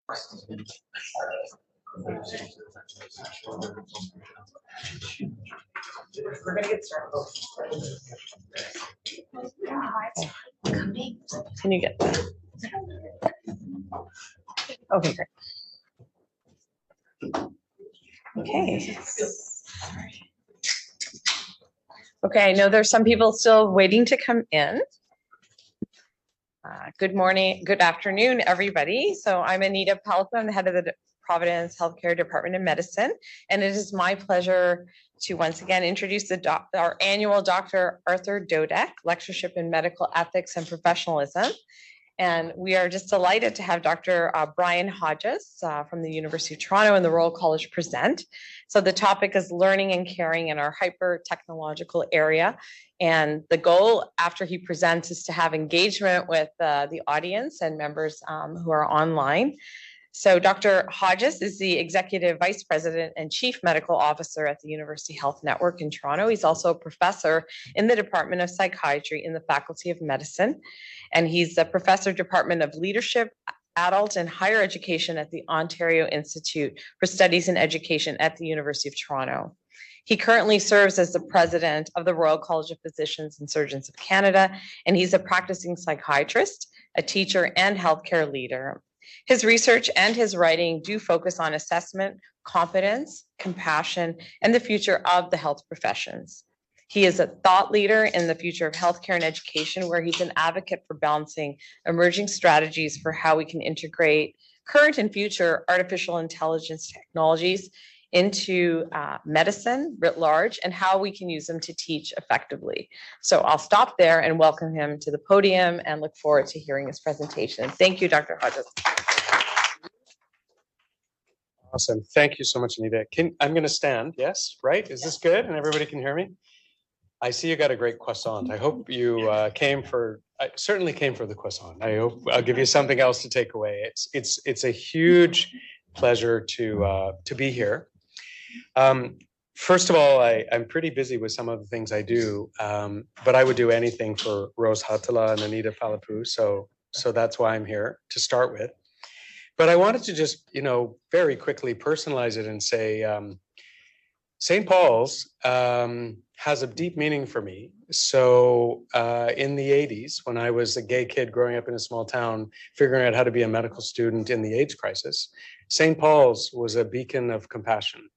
We're gonna get started. Can you get that? Okay, great. Okay. Okay, I know there's some people still waiting to come in. Good morning, good afternoon, everybody. So I'm Anita Palpa, I'm the head of the Providence Healthcare Department of Medicine, and it is my pleasure to once again introduce our annual Dr. Arthur Dodek Lectureship in Medical Ethics and Professionalism. And we are just delighted to have Dr. Brian Hodges from the University of Toronto and the Royal College present. So the topic is learning and caring in our hyper-technological area. And the goal after he presents is to have engagement with the audience and members who are online. So Dr. Hodges is the Executive Vice President and Chief Medical Officer at the University Health Network in Toronto. He's also a professor in the Department of Psychiatry in the Faculty of Medicine. And he's the Professor, Department of Leadership, Adult and Higher Education at the Ontario Institute for Studies in Education at the University of Toronto. He currently serves as the president of the Royal College of Physicians and Surgeons of Canada, and he's a practicing psychiatrist, a teacher, and healthcare leader. His research and his writing do focus on assessment, competence, compassion, and the future of the health professions. He is a thought leader in the future of healthcare and education, where he's an advocate for balancing emerging strategies for how we can integrate current and future artificial intelligence technologies into medicine writ large, and how we can use them to teach effectively. So I'll stop there and welcome him to the podium and look forward to hearing his presentation. Thank you, Dr. Hodges. Awesome. Thank you so much, Anita. I'm going to stand. Yes, right? Is this good? And everybody can hear me? I see you got a great croissant. I hope you I certainly came for the croissant. I hope I'll give you something else to take away. It's a huge pleasure to be here. First of all, I'm pretty busy with some of the things I do, but I would do anything for Rose Hatala and Anita Palapoo. So that's why I'm here to start with. But I wanted to just, very quickly personalize it and say, St. Paul's has a deep meaning for me. So in the 80s, when I was a gay kid growing up in a small town, figuring out how to be a medical student in the AIDS crisis, St. Paul's was a beacon of compassion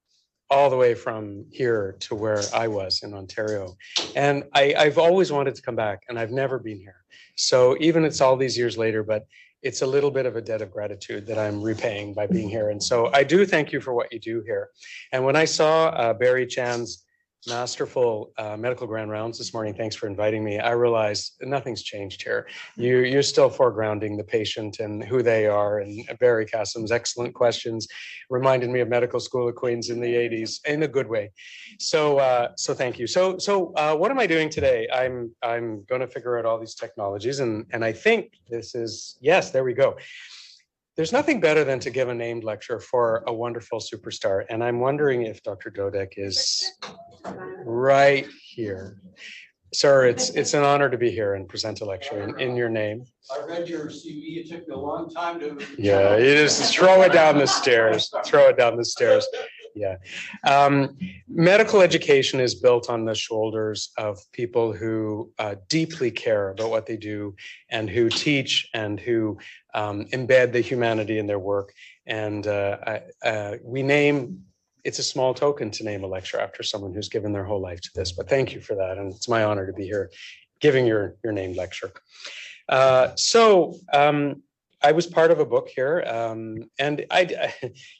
all the way from here to where I was in Ontario. And I've always wanted to come back, and I've never been here. So even it's all these years later, but it's a little bit of a debt of gratitude that I'm repaying by being here. And so I do thank you for what you do here. And when I saw Barry Chan's masterful medical grand rounds this morning, thanks for inviting me, I realized nothing's changed here. You're still foregrounding the patient and who they are. And Barry Kassem's excellent questions reminded me of medical school of Queens in the 80s in a good way. So thank you. So what am I doing today? I'm going to figure out all these technologies, and I think this is, yes, there we go. There's nothing better than to give a named lecture for a wonderful superstar. And I'm wondering if Dr. Dodek is right here. Sir, it's an honor to be here and present a lecture in your name. I read your CV. It took me a long time to. Yeah, you just throw it down the stairs. Throw it down the stairs. Yeah. Medical education is built on the shoulders of people who deeply care about what they do, and who teach, and who embed the humanity in their work. And it's a small token to name a lecture after someone who's given their whole life to this, but thank you for that. And it's my honor to be here giving your named lecture. I was part of a book here, and I'm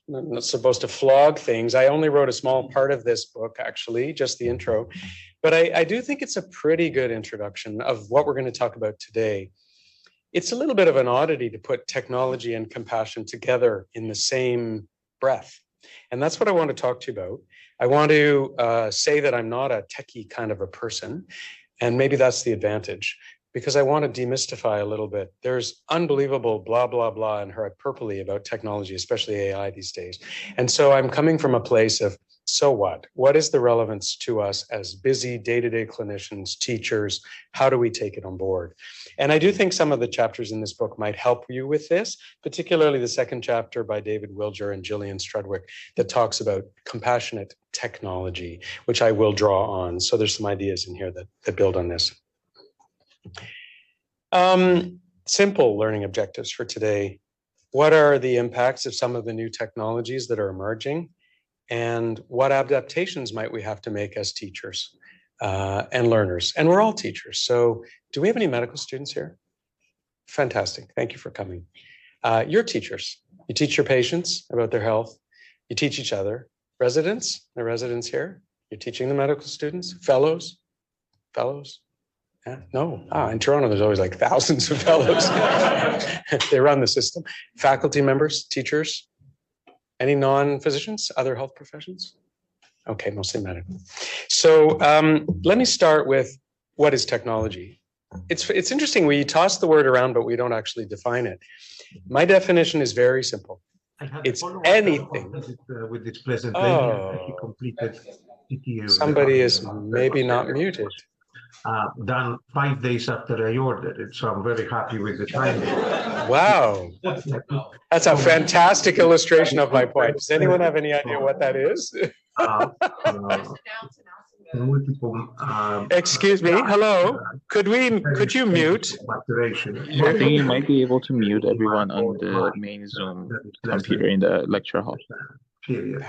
not supposed to flog things. I only wrote a small part of this book, actually, just the intro. But I do think it's a pretty good introduction of what we're going to talk about today. It's a little bit of an oddity to put technology and compassion together in the same breath. And that's what I want to talk to you about. I want to say that I'm not a techie kind of a person, and maybe that's the advantage, because I want to demystify a little bit. There's unbelievable blah, blah, blah and hyperbole about technology, especially AI these days. And so I'm coming from a place of So what? What is the relevance to us as busy day-to-day clinicians, teachers? How do we take it on board? And I do think some of the chapters in this book might help you with this, particularly the second chapter by David Wilger and Gillian Strudwick that talks about compassionate technology, which I will draw on. So there's some ideas in here that build on this. Simple learning objectives for today. What are the impacts of some of the new technologies that are emerging? And what adaptations might we have to make as teachers and learners? And we're all teachers. So do we have any medical students here? Fantastic. Thank you for coming. You're teachers. You teach your patients about their health. You teach each other. Residents, the residents here. You're teaching the medical students. Fellows. Yeah, no. In Toronto, there's always like thousands of fellows. They run the system. Faculty members, teachers. Any non-physicians, other health professions? Okay, mostly medical. So let me start with what is technology? It's interesting, we toss the word around, but we don't actually define it. My definition is very simple. It's anything. With this pleasant lady that he completed. Somebody is maybe not muted. Done 5 days after I ordered it, so I'm very happy with the timing. Wow, that's a fantastic illustration of my point. Does anyone have any idea what that is? Multiple. Excuse me. Hello. Could you mute? I think you might be able to mute everyone on the main Zoom computer in the lecture hall. Period.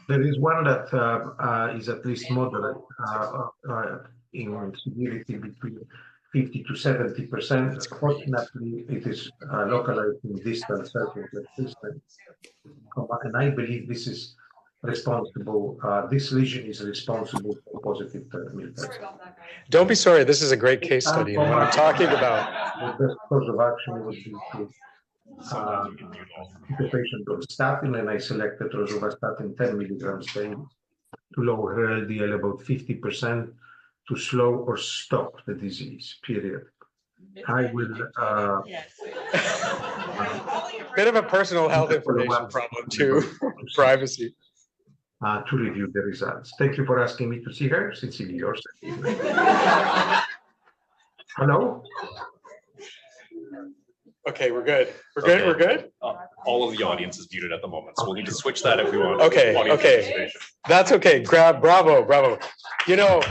There is one that is at least moderate in severity between 50 to 70%. Fortunately, it is localized in distant circles like distance. And I believe this is responsible, this lesion is responsible for positive thermal. Don't be sorry, this is a great case study on what I'm talking about. The best course of action would be to keep the patient on statin, and I selected rosuvastatin 10 milligrams daily to lower her LDL about 50%, to slow or stop the disease, period. I will... Bit of a personal health information problem too, privacy. To review the results. Thank you for asking me to see her. Sincerely yours. Hello? Okay, we're good. We're good? All of the audience is muted at the moment, so we'll need to switch that if we want. Okay. That's okay. Bravo. You know,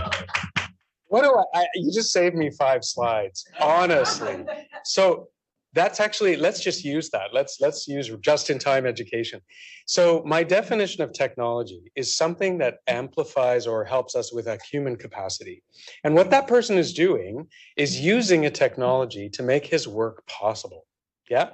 you just saved me 5 slides, honestly. So that's actually, let's just use that. Let's use just-in-time education. So my definition of technology is something that amplifies or helps us with a human capacity. And what that person is doing is using a technology to make his work possible. Yeah.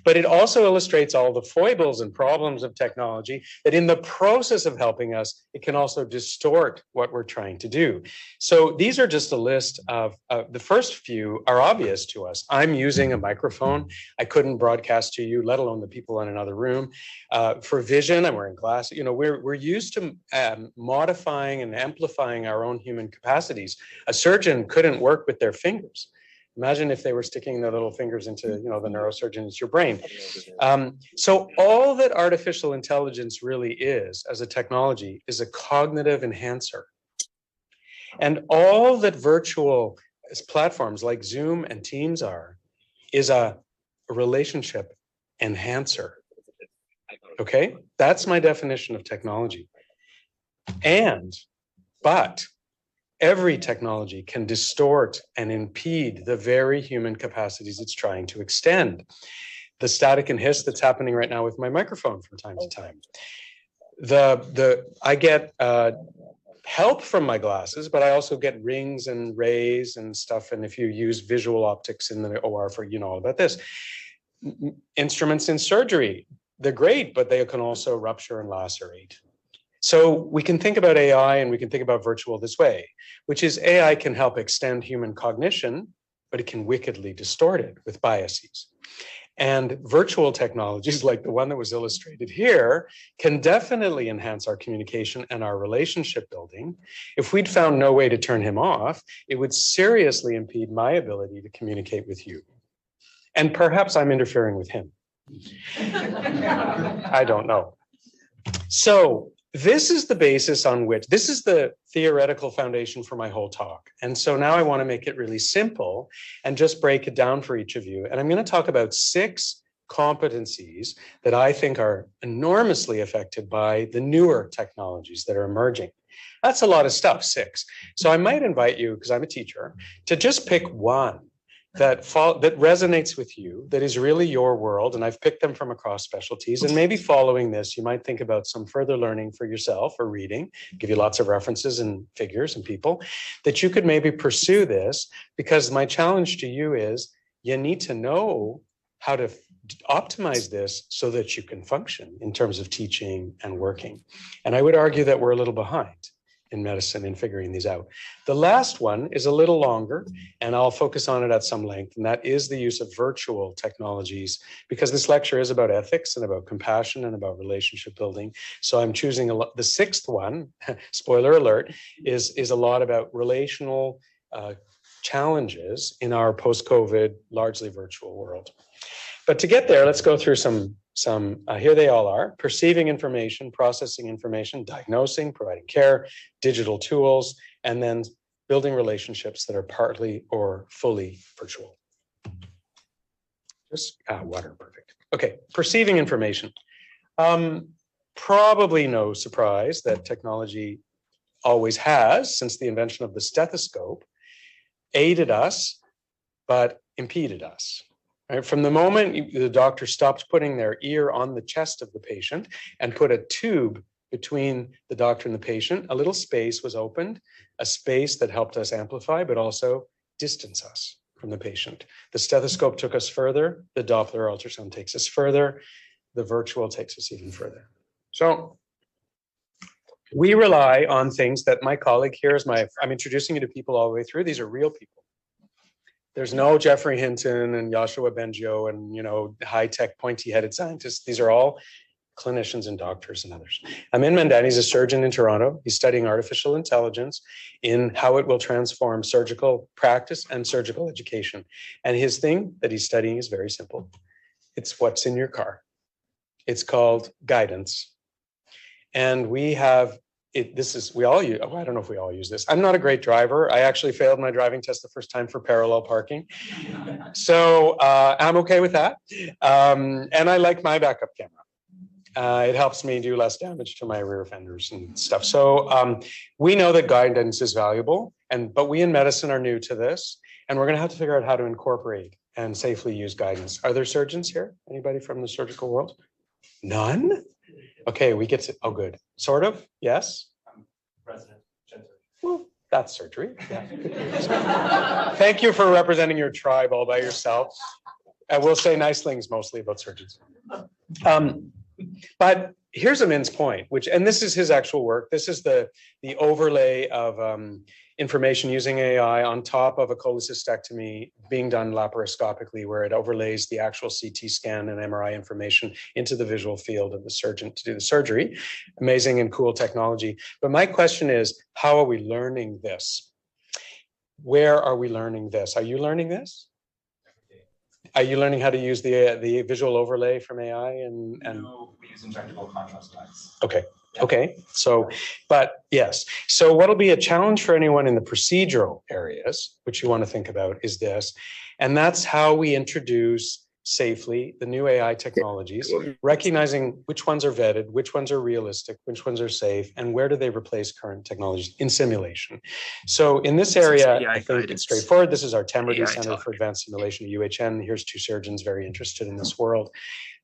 But it also illustrates all the foibles and problems of technology, that in the process of helping us, it can also distort what we're trying to do. So these are just a list of the first few are obvious to us. I'm using a microphone. I couldn't broadcast to you, let alone the people in another room. For vision, I'm wearing glasses. You know, we're used to modifying and amplifying our own human capacities. A surgeon couldn't work with their fingers. Imagine if they were sticking their little fingers into, you know, the neurosurgeon into your brain. So all that artificial intelligence really is as a technology is a cognitive enhancer. And all that virtual platforms like Zoom and Teams are is a relationship enhancer. Okay, that's my definition of technology. But every technology can distort and impede the very human capacities it's trying to extend. The static and hiss that's happening right now with my microphone from time to time. I get help from my glasses, but I also get rings and rays and stuff. And if you use visual optics in the OR for, you know all about this. Instruments in surgery, they're great, but they can also rupture and lacerate. So we can think about AI and we can think about virtual this way, which is AI can help extend human cognition, but it can wickedly distort it with biases. And virtual technologies like the one that was illustrated here can definitely enhance our communication and our relationship building. If we'd found no way to turn him off, it would seriously impede my ability to communicate with you. And perhaps I'm interfering with him. I don't know. So this is the basis on which, this is the theoretical foundation for my whole talk. And so now I want to make it really simple and just break it down for each of you. And I'm going to talk about 6 competencies that I think are enormously affected by the newer technologies that are emerging. That's a lot of stuff, 6. So I might invite you, because I'm a teacher, to just pick one that resonates with you, that is really your world. And I've picked them from across specialties. And maybe following this, you might think about some further learning for yourself or reading, give you lots of references and figures and people, that you could maybe pursue this, because my challenge to you is you need to know how to optimize this so that you can function in terms of teaching and working. And I would argue that we're a little behind in medicine in figuring these out. The last one is a little longer, and I'll focus on it at some length, and that is the use of virtual technologies, because this lecture is about ethics and about compassion and about relationship building. So I'm choosing the 6th one, spoiler alert, is a lot about relational challenges in our post-COVID, largely virtual world. But to get there, let's go through some here they all are: perceiving information, processing information, diagnosing, providing care, digital tools, and then building relationships that are partly or fully virtual. Just water, perfect. Okay, perceiving information. Probably no surprise that technology always has, since the invention of the stethoscope, aided us, but impeded us. Right? From the moment the doctor stopped putting their ear on the chest of the patient and put a tube between the doctor and the patient, a little space was opened, a space that helped us amplify, but also distance us from the patient. The stethoscope took us further. The Doppler ultrasound takes us further. The virtual takes us even further. So we rely on things that my colleague here is I'm introducing you to people all the way through. These are real people. There's no Jeffrey Hinton and Yoshua Bengio and, high-tech, pointy-headed scientists. These are all clinicians and doctors and others. Amin Mandani is a surgeon in Toronto. He's studying artificial intelligence in how it will transform surgical practice and surgical education. And his thing that he's studying is very simple. It's what's in your car. It's called guidance. And we have we all use, I don't know if we all use this. I'm not a great driver. I actually failed my driving test the first time for parallel parking. So I'm okay with that. And I like my backup camera. It helps me do less damage to my rear fenders and stuff. So we know that guidance is valuable, but we in medicine are new to this, and we're going to have to figure out how to incorporate and safely use guidance. Are there surgeons here? Anybody from the surgical world? None? Okay, we get to, oh, good. Sort of, yes? I'm resident. Well, that's surgery. Yeah. Thank you for representing your tribe all by yourself. I will say nice things mostly about surgeons. But here's Amin's point, and this is his actual work. This is the overlay of information using AI on top of a cholecystectomy being done laparoscopically, where it overlays the actual CT scan and MRI information into the visual field of the surgeon to do the surgery. Amazing and cool technology. But my question is, how are we learning this? Where are we learning this? Are you learning this? Are you learning how to use the visual overlay from AI? No, we use injectable contrast dyes. Okay. Okay. So, but yes. So what'll be a challenge for anyone in the procedural areas, which you want to think about, is this. And that's how we introduce safely the new AI technologies, recognizing which ones are vetted, which ones are realistic, which ones are safe, and where do they replace current technologies in simulation. So in this area, I think it's straightforward. This is our Temerty Center for Advanced Simulation at UHN. Here's 2 surgeons very interested in this world.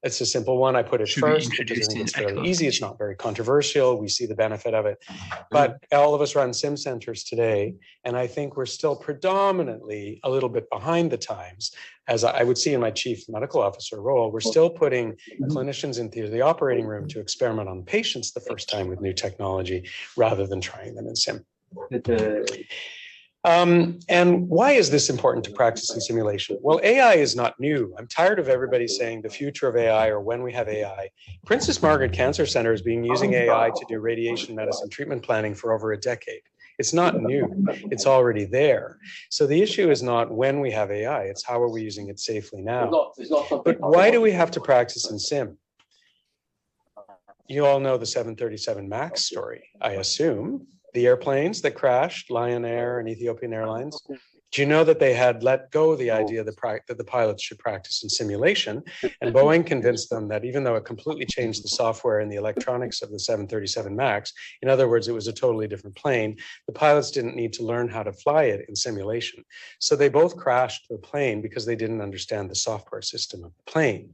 It's a simple one. I put it first because I think it's fairly easy. It's not very controversial. We see the benefit of it. But all of us run sim centers today, and I think we're still predominantly a little bit behind the times. As I would see in my chief medical officer role, we're still putting clinicians into the operating room to experiment on patients the first time with new technology rather than trying them in sim. And why is this important to practice in simulation? Well, AI is not new. I'm tired of everybody saying the future of AI or when we have AI. Princess Margaret Cancer Center has been using AI to do radiation medicine treatment planning for over a decade. It's not new. It's already there. So the issue is not when we have AI, it's how are we using it safely now. But why do we have to practice in sim? you all know the 737 MAX story, I assume. The airplanes that crashed, Lion Air and Ethiopian Airlines. Do you know that they had let go the idea that the pilots should practice in simulation? And Boeing convinced them that even though it completely changed the software and the electronics of the 737 MAX, in other words, it was a totally different plane, the pilots didn't need to learn how to fly it in simulation. So they both crashed the plane because they didn't understand the software system of the plane.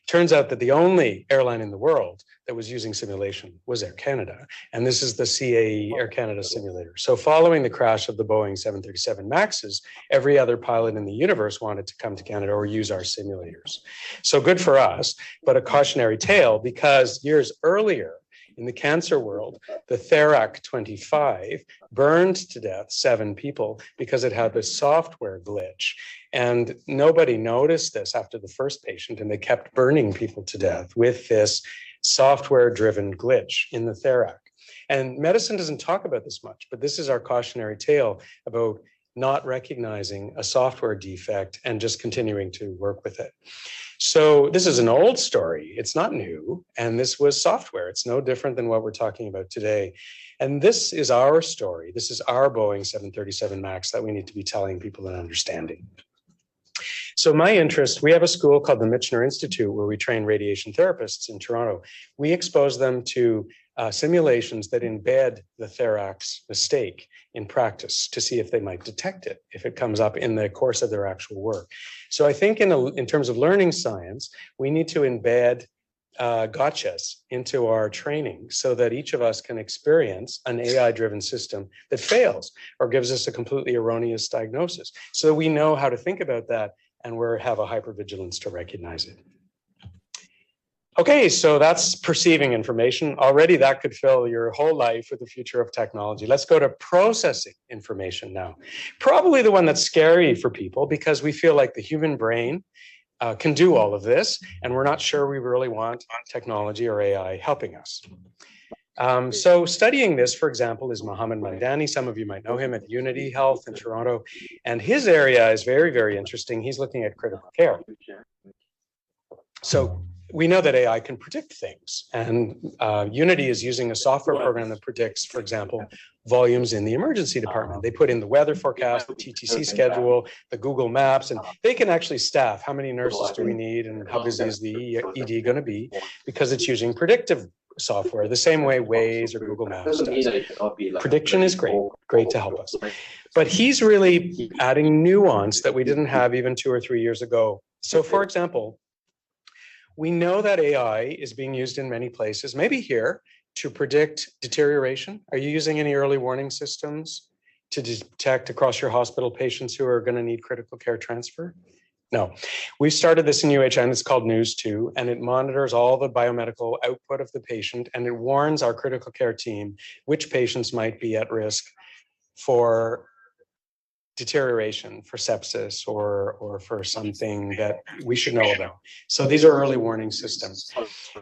Turns out that the only airline in the world that was using simulation was Air Canada. And this is the CAE Air Canada simulator. So following the crash of the Boeing 737 MAXs, every other pilot in the universe wanted to come to Canada or use our simulators. So good for us, but a cautionary tale, because years earlier in the cancer world, the Therac 25 burned to death 7 people because it had this software glitch. And nobody noticed this after the first patient, and they kept burning people to death with this software-driven glitch in the Therac. And medicine doesn't talk about this much, but this is our cautionary tale about not recognizing a software defect and just continuing to work with it. So this is an old story. It's not new. And this was software. It's no different than what we're talking about today. And this is our story. This is our Boeing 737 MAX that we need to be telling people and understanding. So my interest, we have a school called the Michener Institute where we train radiation therapists in Toronto. We expose them to simulations that embed the Therac's mistake in practice to see if they might detect it, if it comes up in the course of their actual work. So I think in terms of learning science, we need to embed gotchas into our training so that each of us can experience an AI-driven system that fails or gives us a completely erroneous diagnosis, so that we know how to think about that and we have a hypervigilance to recognize it. Okay, so that's perceiving information. Already that could fill your whole life with the future of technology. Let's go to processing information now. Probably the one that's scary for people because we feel like the human brain can do all of this, and we're not sure we really want technology or AI helping us. So studying this, for example, is Mohammed Mandani. Some of you might know him at Unity Health in Toronto. And his area is very, very interesting. He's looking at critical care. So we know that AI can predict things. And Unity is using a software program that predicts, for example, volumes in the emergency department. They put in the weather forecast, the TTC schedule, the Google Maps, and they can actually staff how many nurses do we need and how busy is the ED going to be, because it's using predictive software, the same way Waze or Google Maps does. Prediction is great to help us. But he's really adding nuance that we didn't have even 2 or 3 years ago. So for example, we know that AI is being used in many places, maybe here, to predict deterioration. Are you using any early warning systems to detect across your hospital patients who are going to need critical care transfer? No. We've started this in UHN. It's called News2, and it monitors all the biomedical output of the patient, and it warns our critical care team which patients might be at risk for deterioration, for sepsis, or for something that we should know about. So these are early warning systems.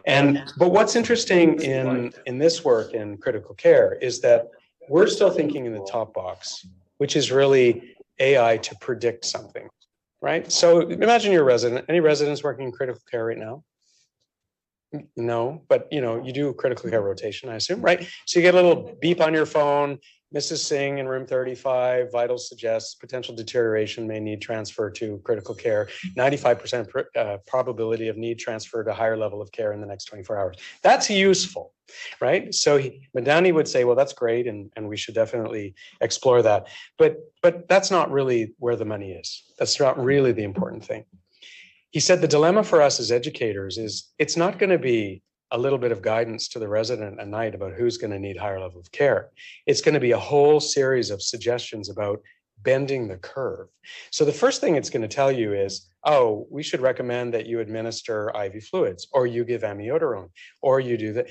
But what's interesting in this work in critical care is that we're still thinking in the top box, which is really AI to predict something, right? So imagine you're a resident. Any residents working in critical care right now? No, but you do critical care rotation, I assume, right? So you get a little beep on your phone. Mrs. Singh in room 35, vitals suggest potential deterioration, may need transfer to critical care. 95% probability of need transfer to higher level of care in the next 24 hours. That's useful, right? So Mandani would say, well, that's great, and we should definitely explore that. But that's not really where the money is. That's not really the important thing. He said the dilemma for us as educators is it's not going to be a little bit of guidance to the resident at night about who's going to need higher level of care. It's going to be a whole series of suggestions about bending the curve. So the first thing it's going to tell you is, oh, we should recommend that you administer IV fluids, or you give amiodarone, or you do that.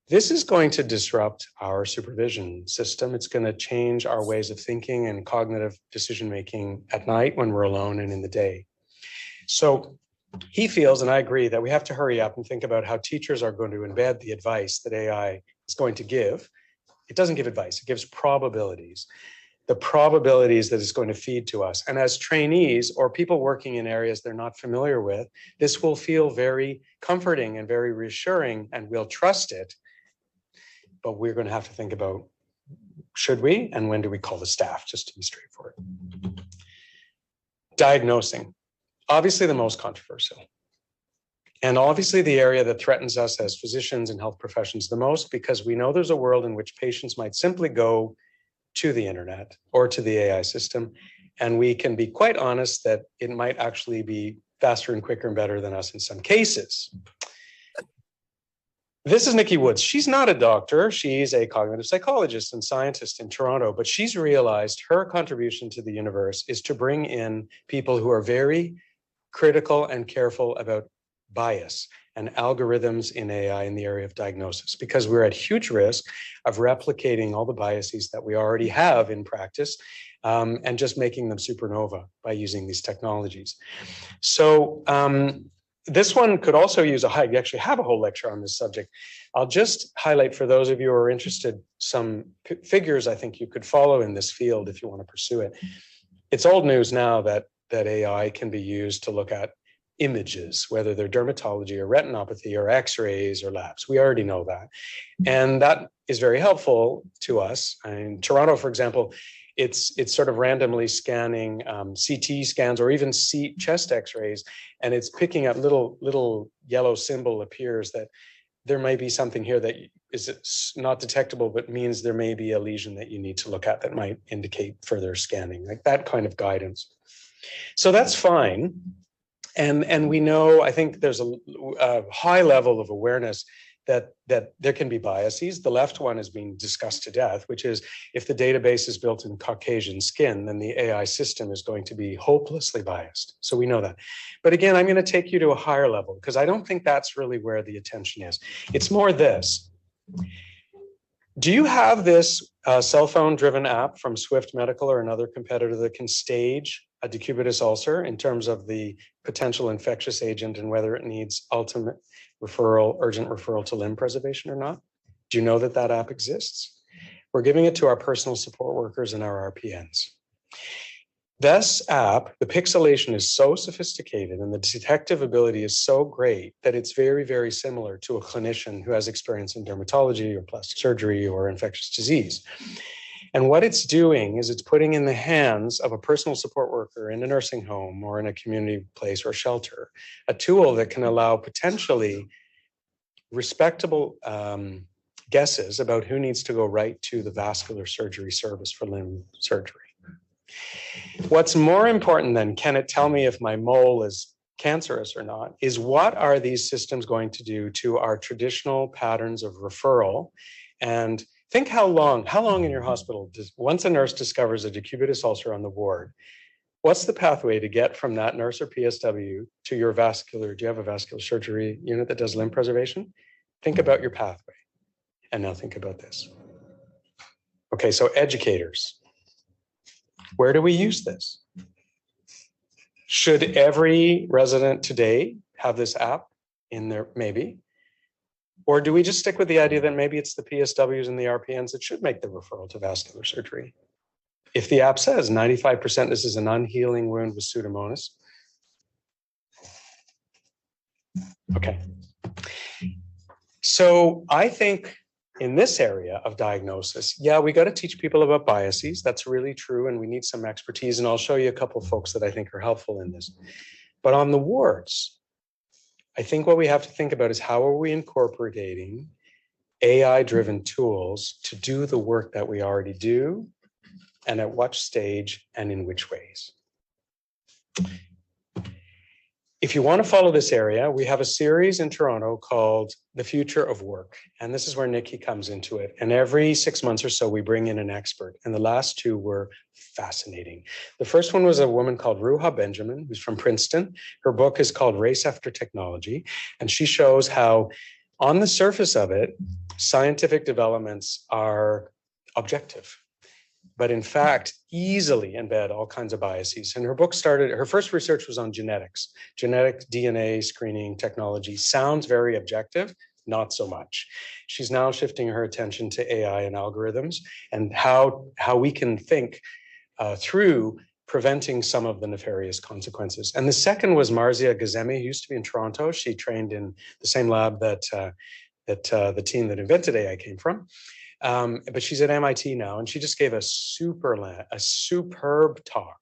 This is going to disrupt our supervision system. It's going to change our ways of thinking and cognitive decision-making at night when we're alone and in the day. So he feels, and I agree, that we have to hurry up and think about how teachers are going to embed the advice that AI is going to give. It doesn't give advice, it gives probabilities. the probabilities that it's going to feed to us. And as trainees or people working in areas they're not familiar with, this will feel very comforting and very reassuring, and we'll trust it. But we're going to have to think about, should we, and when do we call the staff, just to be straightforward. Diagnosing, obviously the most controversial. And obviously the area that threatens us as physicians and health professions the most, because we know there's a world in which patients might simply go to the internet or to the AI system. And we can be quite honest that it might actually be faster and quicker and better than us in some cases. This is Nikki Woods. She's not a doctor. She's a cognitive psychologist and scientist in Toronto, but she's realized her contribution to the universe is to bring in people who are very critical and careful about bias and algorithms in AI in the area of diagnosis, because we're at huge risk of replicating all the biases that we already have in practice and just making them supernova by using these technologies. So this one could also use I actually have a whole lecture on this subject. I'll just highlight for those of you who are interested some figures I think you could follow in this field if you want to pursue it. It's old news now that AI can be used to look at images, whether they're dermatology or retinopathy or x-rays or labs. We already know that. And that is very helpful to us. In Toronto, for example, it's sort of randomly scanning CT scans or even chest x-rays, and it's picking up little yellow symbol appears that there may be something here that is not detectable, but means there may be a lesion that you need to look at that might indicate further scanning, like that kind of guidance. So that's fine. And we know, I think there's a high level of awareness that there can be biases. The left one is being discussed to death, which is if the database is built in Caucasian skin, then the AI system is going to be hopelessly biased. So we know that. But again, I'm going to take you to a higher level because I don't think that's really where the attention is. It's more this. Do you have this cell phone driven app from Swift Medical or another competitor that can stage a decubitus ulcer in terms of the potential infectious agent and whether it needs ultimate referral, urgent referral to limb preservation or not? Do you know that that app exists? We're giving it to our personal support workers and our RPNs. This app, the pixelation is so sophisticated and the detective ability is so great that it's very, very similar to a clinician who has experience in dermatology or plastic surgery or infectious disease. And what it's doing is it's putting in the hands of a personal support worker in a nursing home or in a community place or shelter, a tool that can allow potentially respectable guesses about who needs to go right to the vascular surgery service for limb surgery. What's more important than can it tell me if my mole is cancerous or not is what are these systems going to do to our traditional patterns of referral. And think how long in your hospital, once a nurse discovers a decubitus ulcer on the ward, what's the pathway to get from that nurse or PSW to your vascular, do you have a vascular surgery unit that does limb preservation? Think about your pathway. And now think about this. Okay, so educators. Where do we use this? Should every resident today have this app in there? Maybe. Or do we just stick with the idea that maybe it's the PSWs and the RPNs that should make the referral to vascular surgery? If the app says 95% this is an unhealing wound with Pseudomonas. Okay. So I think in this area of diagnosis, yeah, we got to teach people about biases. That's really true. And we need some expertise. And I'll show you a couple of folks that I think are helpful in this. But on the wards, I think what we have to think about is how are we incorporating AI-driven tools to do the work that we already do and at what stage and in which ways. If you want to follow this area, we have a series in Toronto called The Future of Work. And this is where Nikki comes into it. And every 6 months or so, we bring in an expert. And the last two were fascinating. The first one was a woman called Ruha Benjamin, who's from Princeton. Her book is called Race After Technology. And she shows how, on the surface of it, scientific developments are objective, but in fact, easily embed all kinds of biases. And her book started, her first research was on genetics. Genetic DNA screening technology sounds very objective, not so much. She's now shifting her attention to AI and algorithms and how we can think through preventing some of the nefarious consequences. And the second was Marzia Gazemi, who used to be in Toronto. She trained in the same lab that the team that invented AI came from. But she's at MIT now, and she just gave a superb talk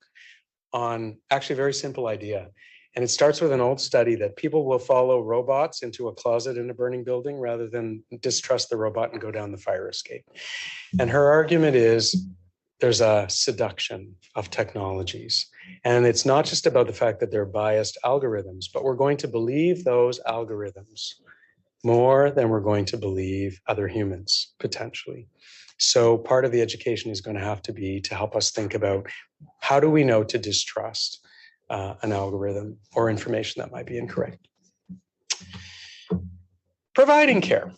on actually a very simple idea. And it starts with an old study that people will follow robots into a closet in a burning building rather than distrust the robot and go down the fire escape. And her argument is there's a seduction of technologies. And it's not just about the fact that they're biased algorithms, but we're going to believe those algorithms more than we're going to believe other humans, potentially. So part of the education is going to have to be to help us think about how do we know to distrust an algorithm or information that might be incorrect. Providing care.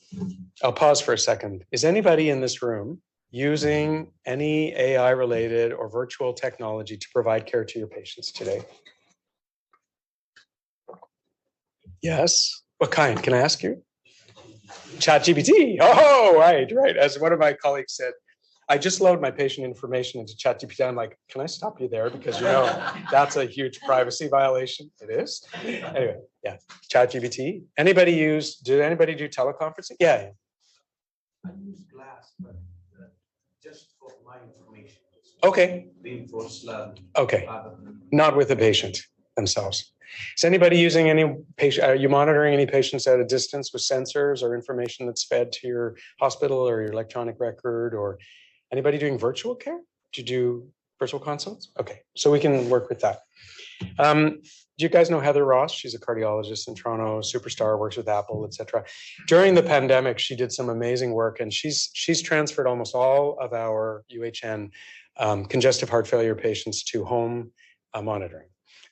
I'll pause for a second. Is anybody in this room using any AI-related or virtual technology to provide care to your patients today? Yes. What kind? Can I ask you? ChatGPT. Oh, right. As one of my colleagues said, I just load my patient information into ChatGPT. I'm like, can I stop you there? Because that's a huge privacy violation. It is. Anyway, yeah, ChatGPT. Did anybody do teleconferencing? Yeah. I use Glass, but just for my information. Okay. Reinforced lab. Okay. Not with the patient themselves. Is anybody using any patient? Are you monitoring any patients at a distance with sensors or information that's fed to your hospital or your electronic record, or anybody doing virtual care? Do you do virtual consults? Okay, so we can work with that. Do you guys know Heather Ross? She's a cardiologist in Toronto, superstar, works with Apple, etc. During the pandemic, she did some amazing work, and she's transferred almost all of our UHN congestive heart failure patients to home monitoring.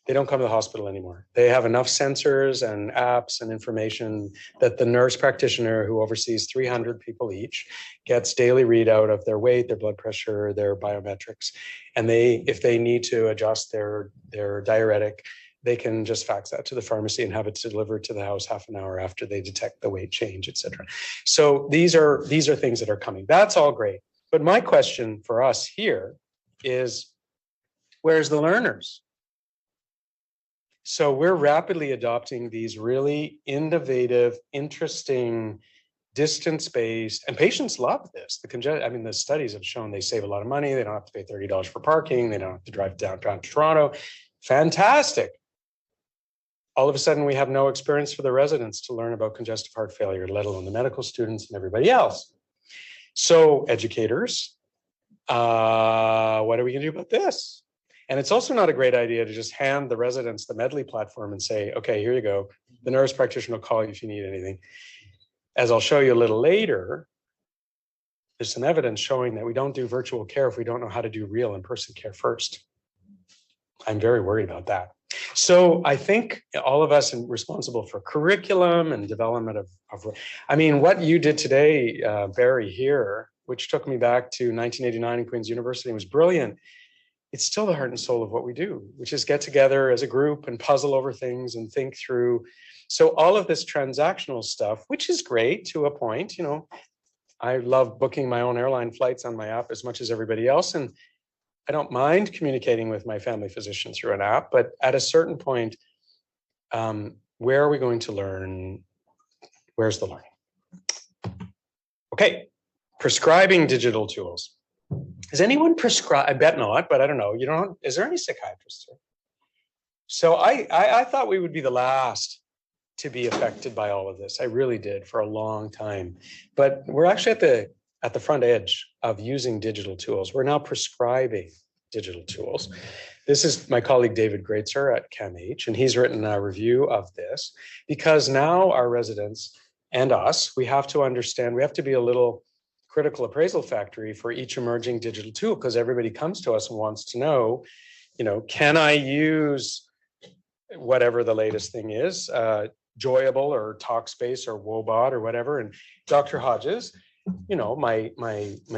They don't come to the hospital anymore. They have enough sensors and apps and information that the nurse practitioner, who oversees 300 people each, gets daily readout of their weight, their blood pressure, their biometrics. And if they need to adjust their diuretic, they can just fax that to the pharmacy and have it delivered to the house half an hour after they detect the weight change, et cetera. So these are things that are coming. That's all great. But my question for us here is, where's the learners? So we're rapidly adopting these really innovative, interesting, distance-based, and patients love this. The studies have shown they save a lot of money. They don't have to pay $30 for parking. They don't have to drive downtown to Toronto. Fantastic. All of a sudden, we have no experience for the residents to learn about congestive heart failure, let alone the medical students and everybody else. So educators, what are we going to do about this? And it's also not a great idea to just hand the residents the Medley platform and say, okay, here you go. The nurse practitioner will call you if you need anything. As I'll show you a little later, there's some evidence showing that we don't do virtual care if we don't know how to do real in-person care first. I'm very worried about that. So I think all of us are responsible for curriculum and development of what you did today, Barry, here, which took me back to 1989 in Queen's University, was brilliant. It's still the heart and soul of what we do, which is get together as a group and puzzle over things and think through. So all of this transactional stuff, which is great to a point, I love booking my own airline flights on my app as much as everybody else. And I don't mind communicating with my family physician through an app, but at a certain point, where are we going to learn? Where's the learning? Okay, prescribing digital tools. Does anyone prescribe? I bet not, but I don't know. Is there any psychiatrists here? So I thought we would be the last to be affected by all of this. I really did for a long time. But we're actually at the front edge of using digital tools. We're now prescribing digital tools. This is my colleague David Greitzer at CAMH, and he's written a review of this because now our residents and us, we have to understand, we have to be a little critical appraisal factory for each emerging digital tool, because everybody comes to us and wants to know, can I use whatever the latest thing is, Joyable or Talkspace or Wobot or whatever. And Dr. Hodges, my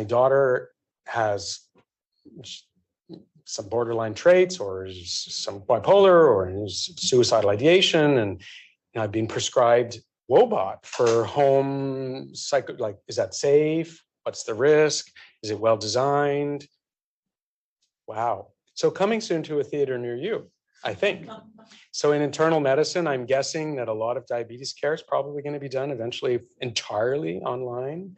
daughter has some borderline traits or some bipolar or suicidal ideation, and I've been prescribed Wobot for home psycho, like, is that safe? What's the risk? Is it well designed? Wow. So coming soon to a theater near you, I think. So in internal medicine, I'm guessing that a lot of diabetes care is probably going to be done eventually entirely online.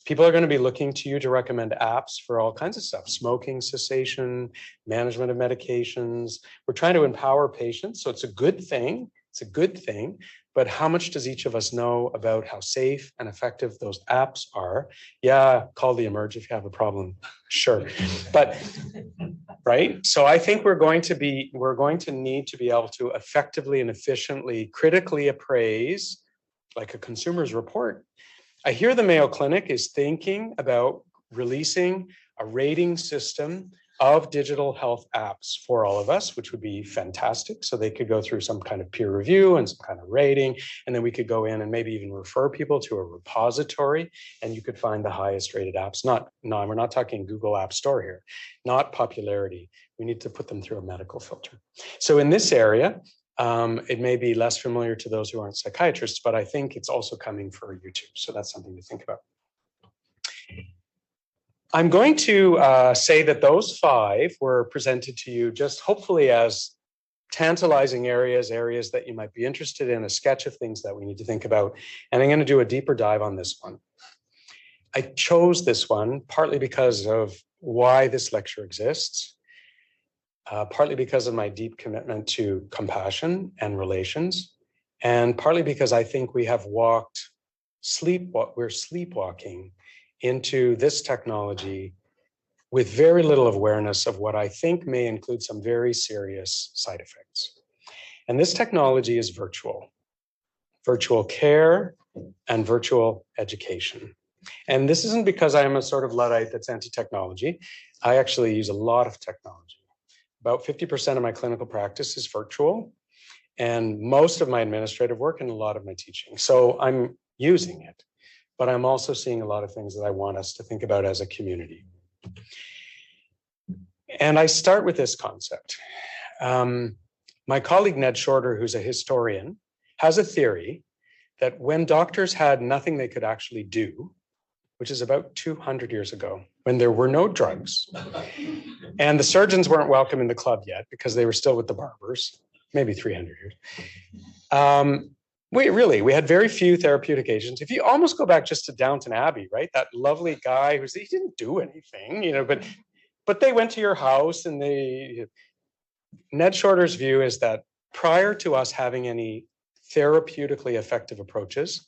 People are going to be looking to you to recommend apps for all kinds of stuff, smoking cessation, management of medications. We're trying to empower patients, so it's a good thing. It's a good thing. But how much does each of us know about how safe and effective those apps are? Yeah, call the Emerge if you have a problem. Sure. But right. So I think we're going to need to be able to effectively and efficiently critically appraise, like a consumer's report. I hear the Mayo Clinic is thinking about releasing a rating system of digital health apps for all of us, which would be fantastic. So they could go through some kind of peer review and some kind of rating, and then we could go in and maybe even refer people to a repository, and you could find the highest rated apps. We're not talking Google App Store here, not popularity. We need to put them through a medical filter. So in this area, it may be less familiar to those who aren't psychiatrists, but I think it's also coming for YouTube. So that's something to think about. I'm going to say that those 5 were presented to you just hopefully as tantalizing areas that you might be interested in, a sketch of things that we need to think about. And I'm going to do a deeper dive on this one. I chose this one partly because of why this lecture exists, partly because of my deep commitment to compassion and relations, and partly because I think we have we're sleepwalking into this technology with very little awareness of what I think may include some very serious side effects. And this technology is virtual care and virtual education. And this isn't because I am a sort of Luddite that's anti-technology. I actually use a lot of technology. About 50% of my clinical practice is virtual, and most of my administrative work and a lot of my teaching. So I'm using it. But I'm also seeing a lot of things that I want us to think about as a community. And I start with this concept. My colleague, Ned Shorter, who's a historian, has a theory that when doctors had nothing they could actually do, which is about 200 years ago, when there were no drugs, and the surgeons weren't welcome in the club yet because they were still with the barbers, maybe 300 years. We had very few therapeutic agents. If you almost go back just to Downton Abbey, right? That lovely guy he didn't do anything, but they went to your house and Ned Shorter's view is that prior to us having any therapeutically effective approaches,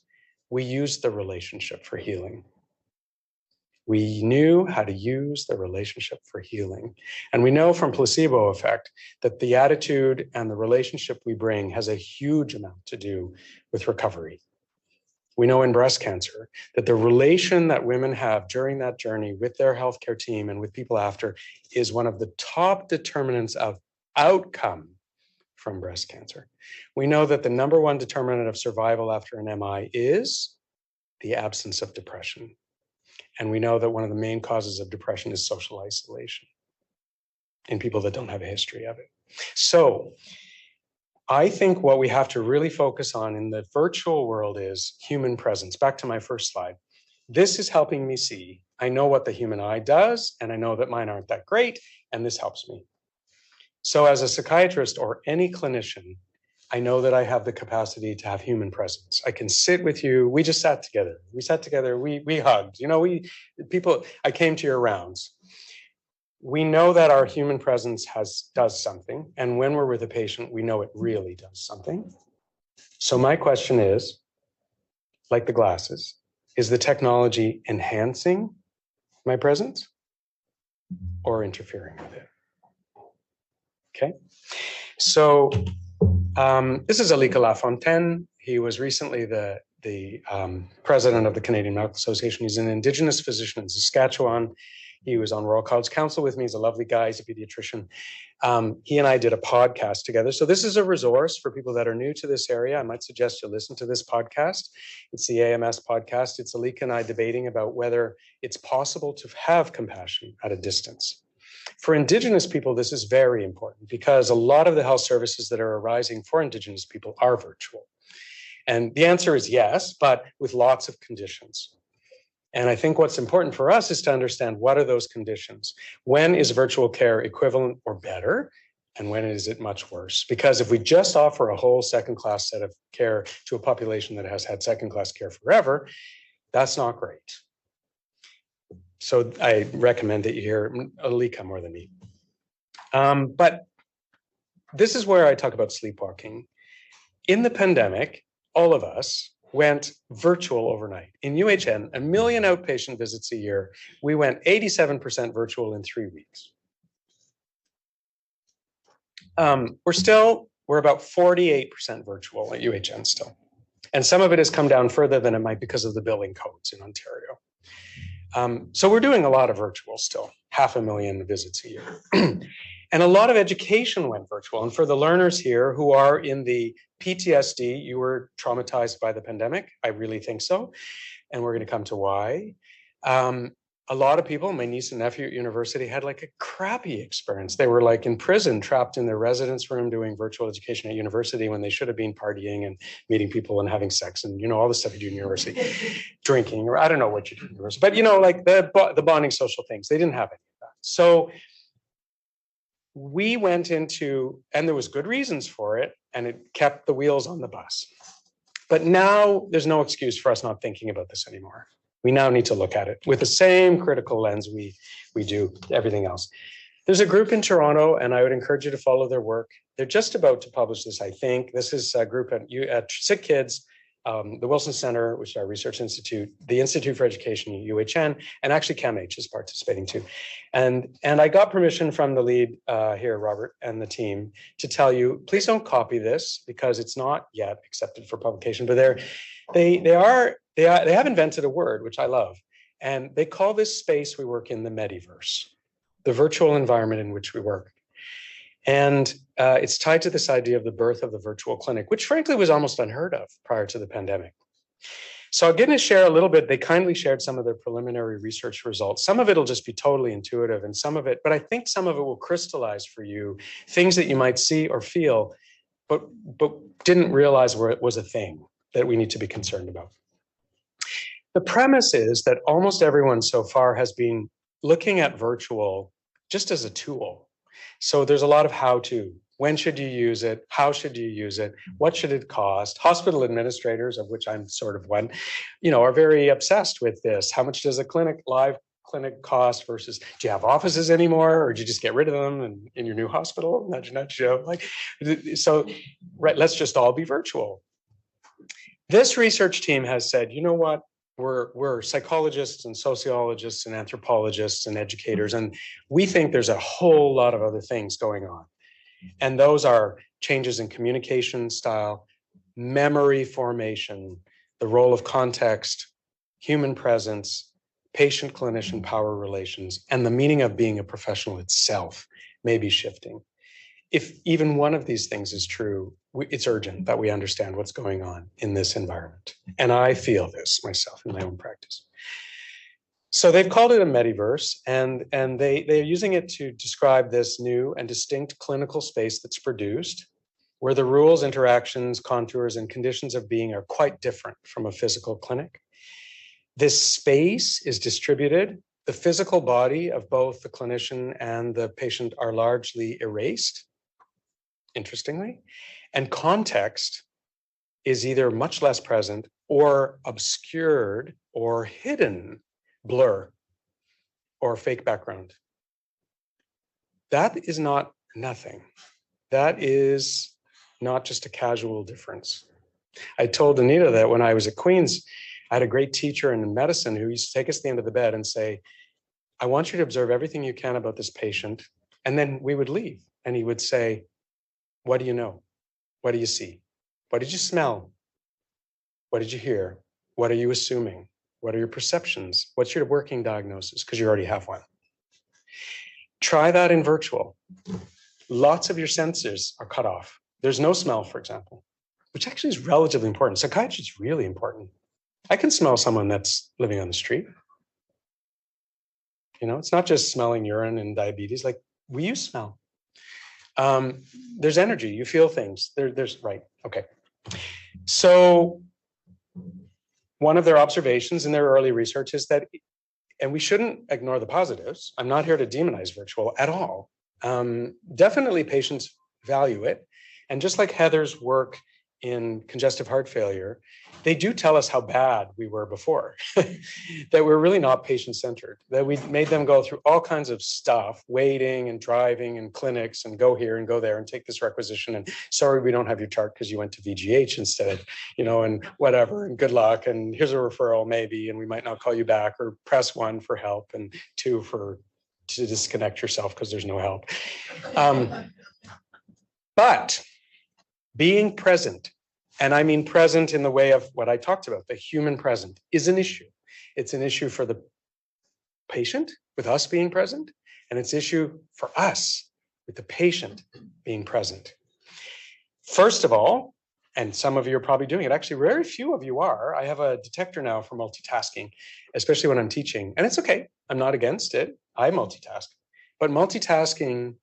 we used the relationship for healing. We knew how to use the relationship for healing. And we know from placebo effect that the attitude and the relationship we bring has a huge amount to do with recovery. We know in breast cancer that the relation that women have during that journey with their healthcare team and with people after is one of the top determinants of outcome from breast cancer. We know that the number 1 determinant of survival after an MI is the absence of depression. And we know that one of the main causes of depression is social isolation in people that don't have a history of it. So I think what we have to really focus on in the virtual world is human presence. Back to my first slide. This is helping me see. I know what the human eye does, and I know that mine aren't that great, and this helps me. So as a psychiatrist or any clinician, I know that I have the capacity to have human presence. I can sit with you. We just sat together. We hugged. I came to your rounds. We know that our human presence does something. And when we're with a patient, we know it really does something. So my question is, like the glasses, is the technology enhancing my presence or interfering with it? Okay. So this is Alika Lafontaine. He was recently the president of the Canadian Medical Association. He's an Indigenous physician in Saskatchewan. He was on Royal College Council with me. He's a lovely guy. He's a pediatrician. He and I did a podcast together. So this is a resource for people that are new to this area. I might suggest you listen to this podcast. It's the AMS podcast. It's Alika and I debating about whether it's possible to have compassion at a distance. For Indigenous people, this is very important because a lot of the health services that are arising for Indigenous people are virtual. And the answer is yes, but with lots of conditions. And I think what's important for us is to understand what are those conditions. When is virtual care equivalent or better? And when is it much worse? Because if we just offer a whole second-class set of care to a population that has had second-class care forever, that's not great. So I recommend that you hear Alika more than me. But this is where I talk about sleepwalking. In the pandemic, all of us went virtual overnight. In UHN, 1 million outpatient visits a year, we went 87% virtual in 3 weeks. We're about 48% virtual at UHN still. And some of it has come down further than it might because of the billing codes in Ontario. So we're doing a lot of virtual still, 500,000 visits a year. And a lot of education went virtual. And for the learners here who are in the PTSD, you were traumatized by the pandemic. I really think so. And we're going to come to why. A lot of people, my niece and nephew at university, had like a crappy experience. They were like in prison, trapped in their residence room doing virtual education at university when they should have been partying and meeting people and having sex and, you know, all the stuff you do in university, drinking, or I don't know what you do in university, but, you know, like the bonding social things, they didn't have any of that. So we went into, and there was good reasons for it, and it kept the wheels on the bus. But now there's no excuse for us not thinking about this anymore. We now need to look at it with the same critical lens we do everything else. There's a group in Toronto, and I would encourage you to follow their work. They're just about to publish this, I think. This is a group at Sick Kids, the Wilson Center, which is our research institute, the Institute for Education at UHN, and actually CAMH is participating too. And I got permission from the lead here, Robert, and the team to tell you, please don't copy this because it's not yet accepted for publication, but they have invented a word, which I love, and they call this space we work in the Mediverse, the virtual environment in which we work. And it's tied to this idea of the birth of the virtual clinic, which frankly was almost unheard of prior to the pandemic. So I'm going to share a little bit. They kindly shared some of their preliminary research results. Some of it will just be totally intuitive and some of it, but I think some of it will crystallize for you things that you might see or feel, but didn't realize where it was a thing that we need to be concerned about. The premise is that almost everyone so far has been looking at virtual just as a tool. So there's a lot of how-to. When should you use it? How should you use it? What should it cost? Hospital administrators, of which I'm sort of one, are very obsessed with this. How much does a live clinic cost versus, do you have offices anymore, or do you just get rid of them in your new hospital? Nudge, nudge, so, right, let's just all be virtual. This research team has said, you know what? We're psychologists and sociologists and anthropologists and educators, and we think there's a whole lot of other things going on. And those are changes in communication style, memory formation, the role of context, human presence, patient-clinician power relations, and the meaning of being a professional itself may be shifting. If even one of these things is true, it's urgent that we understand what's going on in this environment. And I feel this myself in my own practice. So they've called it a Mediverse, and they're using it to describe this new and distinct clinical space that's produced, where the rules, interactions, contours, and conditions of being are quite different from a physical clinic. This space is distributed. The physical body of both the clinician and the patient are largely erased, interestingly, and context is either much less present or obscured or hidden, blur, or fake background. That is not nothing. That is not just a casual difference. I told Anita that when I was at Queen's, I had a great teacher in medicine who used to take us to the end of the bed and say, I want you to observe everything you can about this patient. And then we would leave and he would say, what do you know? What do you see? What did you smell? What did you hear? What are you assuming? What are your perceptions? What's your working diagnosis? Because you already have one. Try that in virtual. Lots of your senses are cut off. There's no smell, for example, which actually is relatively important. Psychiatry is really important. I can smell someone that's living on the street. It's not just smelling urine and diabetes. Like, we use smell. There's energy. You feel things. There's right. Okay. So one of their observations in their early research is that, and we shouldn't ignore the positives. I'm not here to demonize virtual at all. Definitely patients value it. And just like Heather's work in congestive heart failure, they do tell us how bad we were before, that we're really not patient-centered, that we made them go through all kinds of stuff, waiting and driving and clinics and go here and go there and take this requisition. And sorry, we don't have your chart because you went to VGH instead, and whatever, and good luck. And here's a referral maybe, and we might not call you back, or press 1 for help and 2 to disconnect yourself because there's no help. But being present, and I mean present in the way of what I talked about, the human present, is an issue. It's an issue for the patient, with us being present, and it's an issue for us, with the patient being present. First of all, and some of you are probably doing it, actually very few of you are, I have a detector now for multitasking, especially when I'm teaching, and it's okay, I'm not against it, I multitask. But multitasking,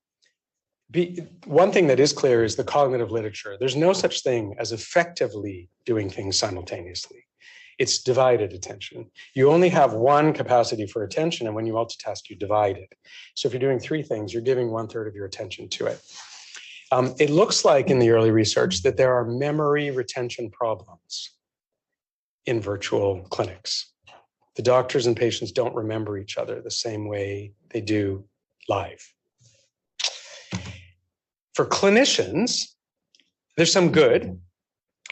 one thing that is clear is the cognitive literature. There's no such thing as effectively doing things simultaneously. It's divided attention. You only have one capacity for attention, and when you multitask, you divide it. So if you're doing 3 things, you're giving 1/3 of your attention to it. It looks like in the early research that there are memory retention problems in virtual clinics. The doctors and patients don't remember each other the same way they do live. For clinicians, there's some good.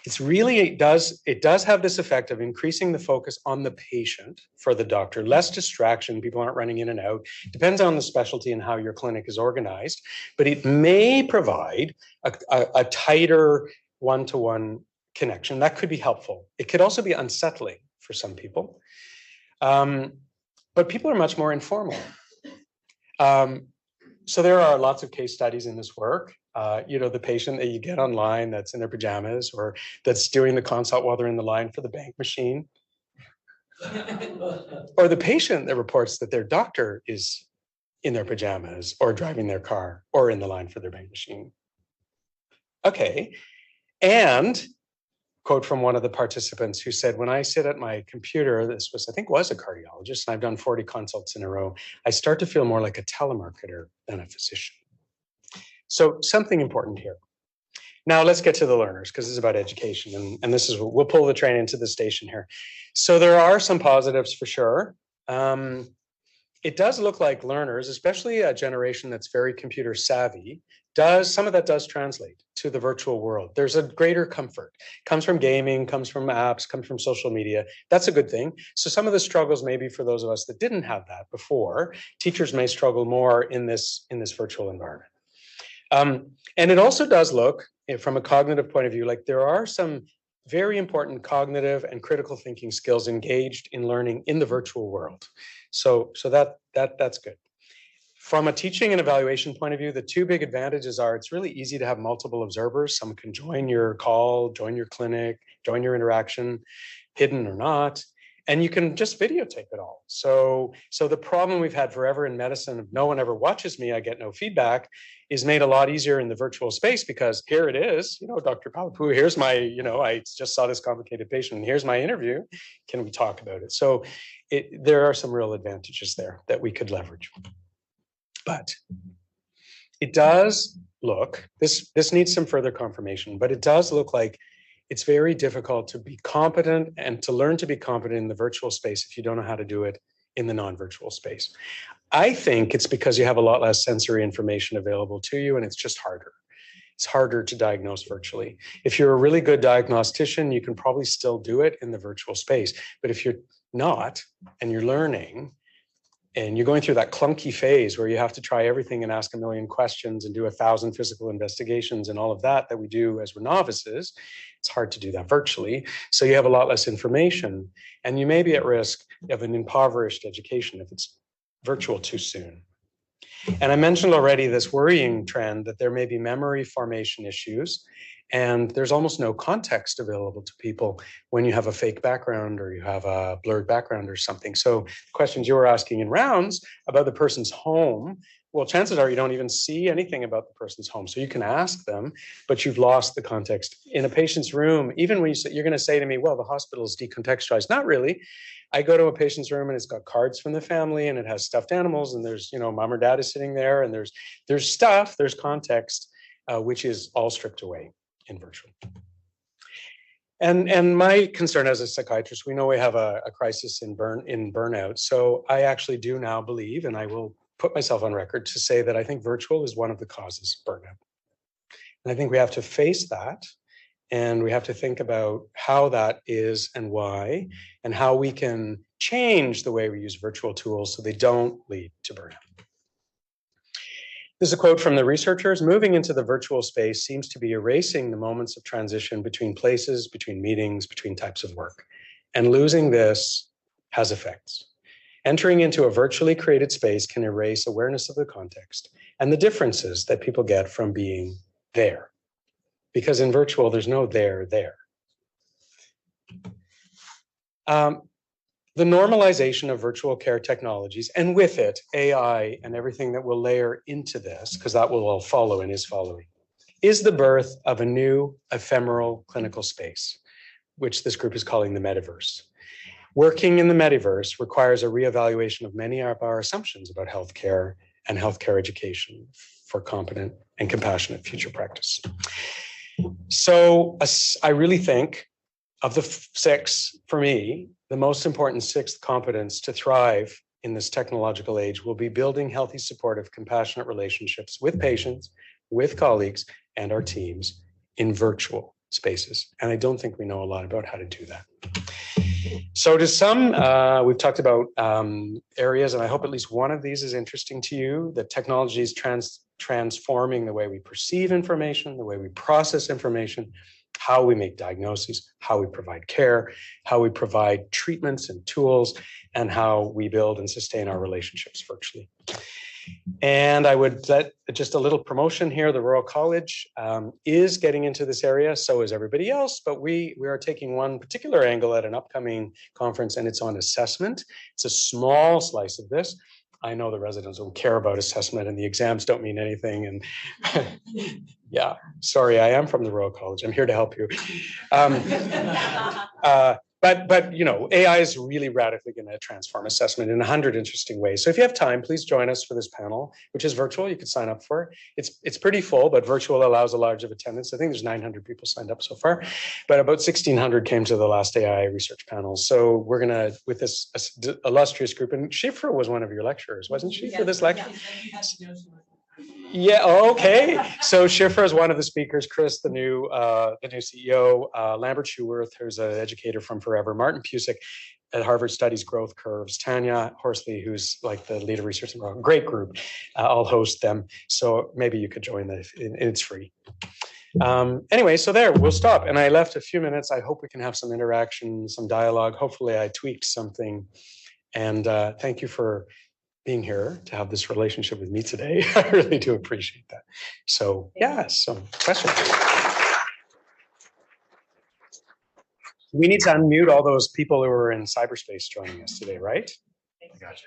It does have this effect of increasing the focus on the patient for the doctor, less distraction, people aren't running in and out. Depends on the specialty and how your clinic is organized, but it may provide a tighter one-to-one connection. That could be helpful. It could also be unsettling for some people. But people are much more informal. So there are lots of case studies in this work. The patient that you get online that's in their pajamas or that's doing the consult while they're in the line for the bank machine. Or the patient that reports that their doctor is in their pajamas or driving their car or in the line for their bank machine. Okay. And quote from one of the participants who said, when I sit at my computer, this was, I think was a cardiologist, and I've done 40 consults in a row, I start to feel more like a telemarketer than a physician. So something important here. Now let's get to the learners, because this is about education, and this is, we'll pull the train into the station here. So there are some positives for sure. It does look like learners, especially a generation that's very computer savvy, some of that does translate to the virtual world. There's a greater comfort. Comes from gaming, comes from apps, comes from social media. That's a good thing. So some of the struggles maybe for those of us that didn't have that before, teachers may struggle more in this virtual environment. And it also does look, from a cognitive point of view, like there are some very important cognitive and critical thinking skills engaged in learning in the virtual world. So that's good. From a teaching and evaluation point of view, the 2 big advantages are it's really easy to have multiple observers. Someone can join your call, join your clinic, join your interaction, hidden or not, and you can just videotape it all. So the problem we've had forever in medicine of no one ever watches me, I get no feedback, is made a lot easier in the virtual space because here it is, Dr. Palapoo, here's my, I just saw this complicated patient and here's my interview. Can we talk about it? So there are some real advantages there that we could leverage. But it does look, this needs some further confirmation, but it does look like it's very difficult to be competent and to learn to be competent in the virtual space if you don't know how to do it in the non-virtual space. I think it's because you have a lot less sensory information available to you and it's just harder. It's harder to diagnose virtually. If you're a really good diagnostician, you can probably still do it in the virtual space. But if you're not, and you're learning, and you're going through that clunky phase where you have to try everything and ask a million questions and do 1,000 physical investigations and all of that we do as we're novices, it's hard to do that virtually. So you have a lot less information and you may be at risk of an impoverished education if it's virtual too soon. And I mentioned already this worrying trend that there may be memory formation issues and there's almost no context available to people when you have a fake background or you have a blurred background or something. So questions you were asking in rounds about the person's home, well, chances are you don't even see anything about the person's home. So you can ask them, but you've lost the context. In a patient's room, even when you say, you're going to say to me, well, the hospital is decontextualized. Not really. I go to a patient's room and it's got cards from the family and it has stuffed animals and there's, mom or dad is sitting there and there's stuff, there's context, which is all stripped away in virtual. And my concern as a psychiatrist, we know we have a crisis in burnout. So I actually do now believe, and I will put myself on record to say that I think virtual is one of the causes of burnout. And I think we have to face that, and we have to think about how that is and why, and how we can change the way we use virtual tools so they don't lead to burnout. This is a quote from the researchers. Moving into the virtual space seems to be erasing the moments of transition between places, between meetings, between types of work. And losing this has effects. Entering into a virtually created space can erase awareness of the context and the differences that people get from being there. Because in virtual, there's no there. The normalization of virtual care technologies, and with it, AI and everything that will layer into this, because that will all follow and is following, is the birth of a new ephemeral clinical space, which this group is calling the metaverse. Working in the metaverse requires a reevaluation of many of our assumptions about healthcare and healthcare education for competent and compassionate future practice. So I really think of the six, for me, the most important sixth competence to thrive in this technological age will be building healthy, supportive, compassionate relationships with patients, with colleagues, and our teams in virtual spaces. And I don't think we know a lot about how to do that. So to some, we've talked about areas, and I hope at least one of these is interesting to you, that technology is transforming the way we perceive information, the way we process information, how we make diagnoses, how we provide care, how we provide treatments and tools, and how we build and sustain our relationships virtually. And I would let just a little promotion here. The Royal College is getting into this area, so is everybody else, but we are taking one particular angle at an upcoming conference, and it's on assessment. It's a small slice of this. I know the residents don't care about assessment and the exams don't mean anything. And yeah, sorry, I am from the Royal College. I'm here to help you. But AI is really radically going to transform assessment in 100 interesting ways. So if you have time, please join us for this panel, which is virtual. You can sign up for it. It's pretty full, but virtual allows a large of attendance. I think there's 900 people signed up so far, but about 1,600 came to the last AI research panel. So we're going to, with this illustrious group, and Schiffer was one of your lecturers, wasn't she, for this lecture? Yeah. Okay. So Schiffer is one of the speakers. Chris, the new CEO. Lambert Schuworth, who's an educator from forever. Martin Pusick at Harvard studies growth curves. Tanya Horsley, who's like the lead of research. Great group. I'll host them. So maybe you could join them. It's free. Anyway, so there, we'll stop. And I left a few minutes. I hope we can have some interaction, some dialogue. Hopefully I tweaked something. And thank you for being here to have this relationship with me today. I really do appreciate that. So yeah, some questions. We need to unmute all those people who are in cyberspace joining us today, right? I gotcha.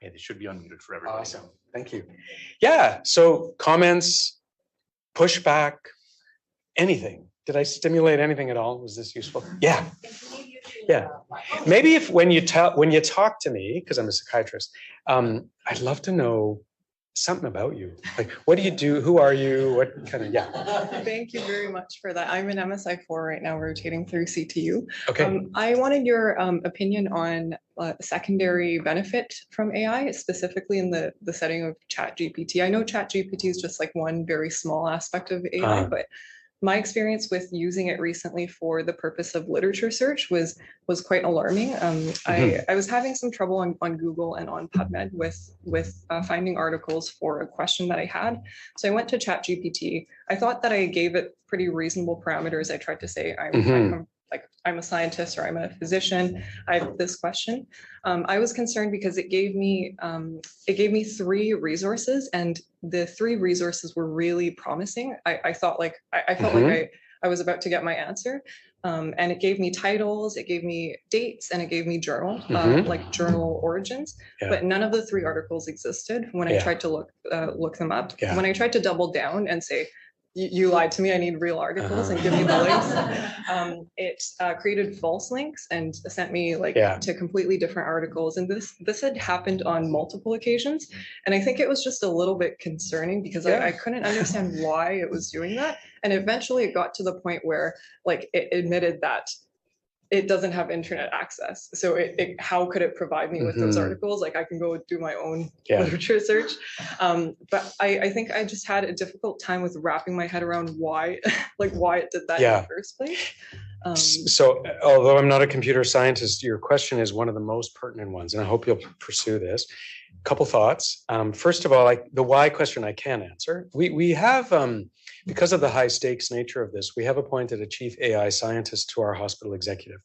Okay, they should be unmuted for everybody. Awesome, thank you. Yeah, so comments, pushback, anything. Did I stimulate anything at all? Was this useful? Yeah. Yeah. Maybe if when you talk to me, because I'm a psychiatrist, I'd love to know something about you. Like, what do you do? Who are you? What kind of, yeah. Thank you very much for that. I'm in MSI4 right now, rotating through CTU. Okay. I wanted your opinion on secondary benefit from AI, specifically in the setting of ChatGPT. I know ChatGPT is just like one very small aspect of AI, but my experience with using it recently for the purpose of literature search was quite alarming. I was having some trouble on Google and on PubMed with finding articles for a question that I had. So I went to ChatGPT. I thought that I gave it pretty reasonable parameters. I tried to say I'm a scientist or I'm a physician. I have this question. I was concerned because it gave me 3 resources, and the 3 resources were really promising. I felt like I was about to get my answer, And it gave me titles, it gave me dates, and it gave me journal, like journal origins. Yeah. But none of the 3 articles existed when I tried to look them up. Yeah. When I tried to double down and say, you lied to me, I need real articles and give me the links. It created false links and sent me to completely different articles. And this had happened on multiple occasions. And I think it was just a little bit concerning because I couldn't understand why it was doing that. And eventually it got to the point where it admitted that it doesn't have internet access. So how could it provide me with those articles? Like I can go do my own literature search. But I think I just had a difficult time with wrapping my head around why it did that in the first place. So although I'm not a computer scientist, your question is one of the most pertinent ones, and I hope you'll pursue this. Couple thoughts. First of all, the why question I can answer. We have, because of the high stakes nature of this, we have appointed a chief AI scientist to our hospital executive.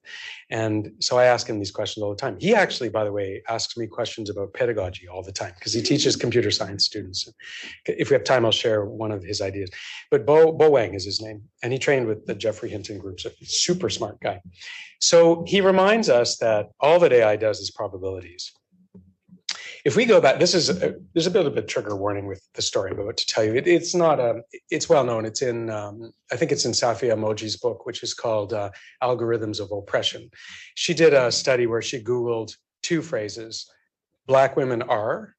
And so I ask him these questions all the time. He actually, by the way, asks me questions about pedagogy all the time because he teaches computer science students. If we have time, I'll share one of his ideas. But Bo Wang is his name. And he trained with the Jeffrey Hinton group, so super smart guy. So he reminds us that all that AI does is probabilities. If we go back, there's a bit of a trigger warning with the story I'm about to tell you. It's not it's well known. It's in, I think it's in Safia Moji's book, which is called Algorithms of Oppression. She did a study where she Googled 2 phrases, Black women are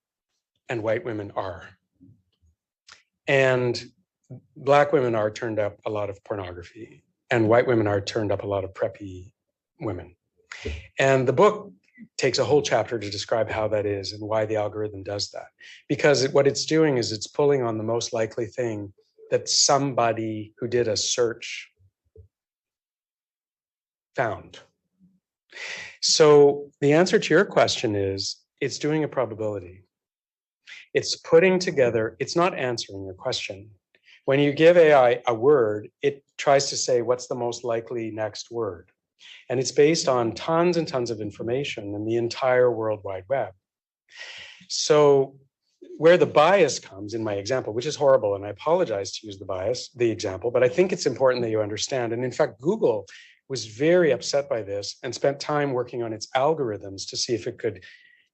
and white women are. And Black women are turned up a lot of pornography and white women are turned up a lot of preppy women. And the book takes a whole chapter to describe how that is and why the algorithm does that. Because what it's doing is it's pulling on the most likely thing that somebody who did a search found. So the answer to your question is it's doing a probability. It's putting together, it's not answering your question. When you give AI a word, it tries to say what's the most likely next word. And it's based on tons and tons of information in the entire World Wide Web. So where the bias comes in my example, which is horrible, and I apologize to use the example, but I think it's important that you understand. And in fact, Google was very upset by this and spent time working on its algorithms to see if it could,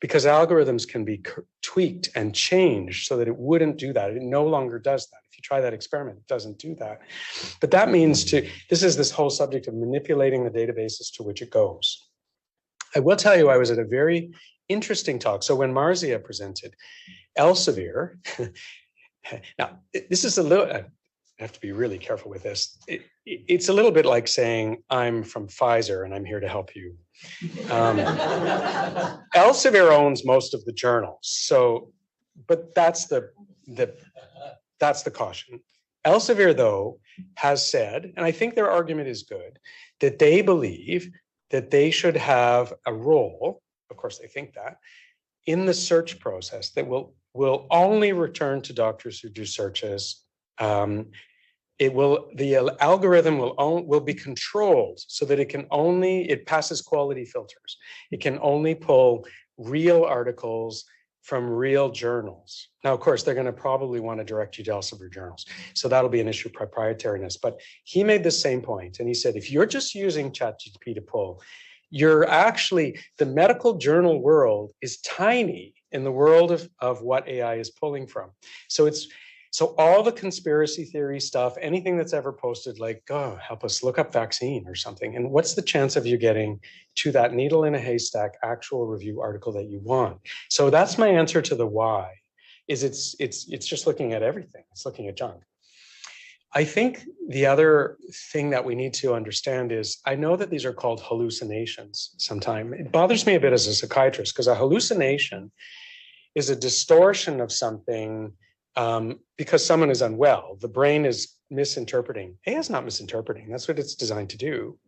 because algorithms can be tweaked and changed so that it wouldn't do that. It no longer does that. If you try that experiment, it doesn't do that. But that means this is this whole subject of manipulating the databases to which it goes. I will tell you, I was at a very interesting talk. So when Marzia presented, Elsevier, now this is a little, I have to be really careful with this. It's a little bit like saying, I'm from Pfizer and I'm here to help you. Elsevier owns most of the journals. So, but that's the caution. Elsevier, though, has said, and I think their argument is good, that they believe that they should have a role, of course they think that, in the search process that will only return to doctors who do searches. The algorithm will be controlled so that it passes quality filters. It can only pull real articles from real journals. Now, of course, they're going to probably want to direct you to Elsevier journals. So that'll be an issue of proprietariness. But he made the same point, and he said, if you're just using ChatGPT to pull, the medical journal world is tiny in the world of what AI is pulling from. So all the conspiracy theory stuff, anything that's ever posted, like, oh, help us look up vaccine or something. And what's the chance of you getting to that needle in a haystack actual review article that you want? So that's my answer to the why, is it's just looking at everything. It's looking at junk. I think the other thing that we need to understand is, I know that these are called hallucinations sometimes. It bothers me a bit as a psychiatrist because a hallucination is a distortion of something because someone is unwell. The brain is misinterpreting. AI is not misinterpreting. That's what it's designed to do.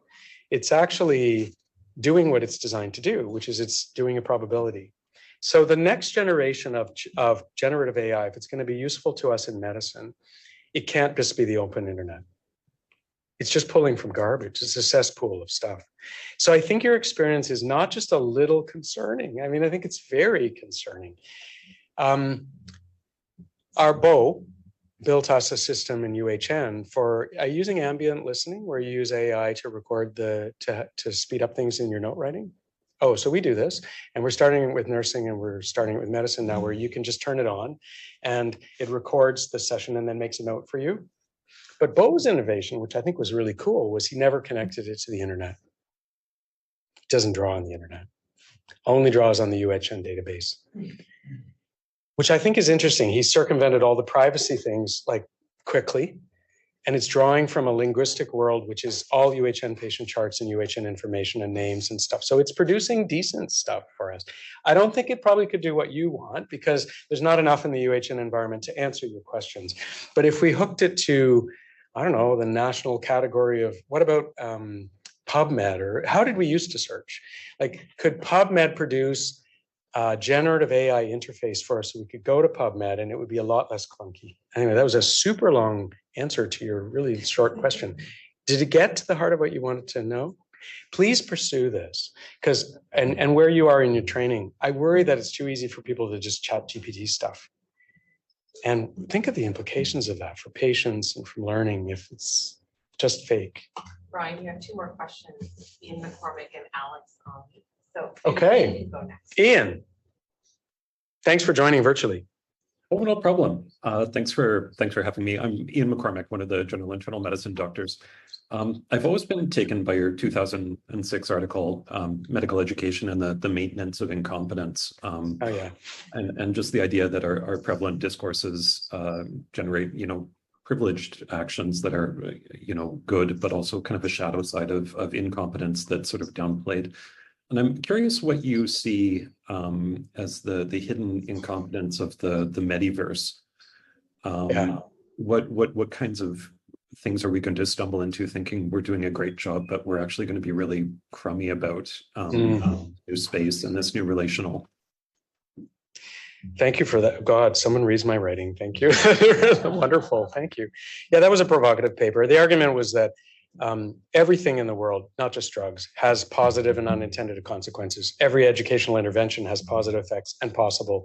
It's actually doing what it's designed to do, which is it's doing a probability. So the next generation of generative AI, if it's going to be useful to us in medicine, it can't just be the open internet. It's just pulling from garbage. It's a cesspool of stuff. So I think your experience is not just a little concerning. I mean, I think it's very concerning. Our Bo, built us a system in UHN for using ambient listening, where you use AI to record to speed up things in your note writing. Oh, so we do this, and we're starting with nursing, and we're starting with medicine now, where you can just turn it on and it records the session and then makes a note for you. But Bo's innovation, which I think was really cool, was he never connected it to the internet. It doesn't draw on the internet, only draws on the UHN database, which I think is interesting. He circumvented all the privacy things like quickly, and it's drawing from a linguistic world, which is all UHN patient charts and UHN information and names and stuff. So it's producing decent stuff for us. I don't think it probably could do what you want, because there's not enough in the UHN environment to answer your questions. But if we hooked it to, I don't know, the national category of, what about PubMed, or how did we used to search? Like, could PubMed produce a generative AI interface for us so we could go to PubMed and it would be a lot less clunky? Anyway, that was a super long answer to your really short question. Did it get to the heart of what you wanted to know? Please pursue this, because and where you are in your training, I worry that it's too easy for people to just chat GPT stuff. And think of the implications of that for patients and for learning if it's just fake. Brian, you have two more questions, Ian McCormick and Alex. So Okay. Ian, you go next. Ian, thanks for joining virtually. Oh, no problem. Thanks for having me. I'm Ian McCormick, one of the general internal medicine doctors. I've always been taken by your 2006 article, Medical Education and the Maintenance of Incompetence. Oh yeah. And just the idea that our prevalent discourses generate, privileged actions that are, good, but also kind of a shadow side of incompetence that's sort of downplayed. And I'm curious what you see as the hidden incompetence of the Mediverse. What kinds of things are we going to stumble into thinking we're doing a great job, but we're actually going to be really crummy about new space and this new relational? Thank you for that. God, someone reads my writing. Thank you. Wonderful. Thank you. Yeah, that was a provocative paper. The argument was that everything in the world, not just drugs, has positive and unintended consequences. Every educational intervention has positive effects and possible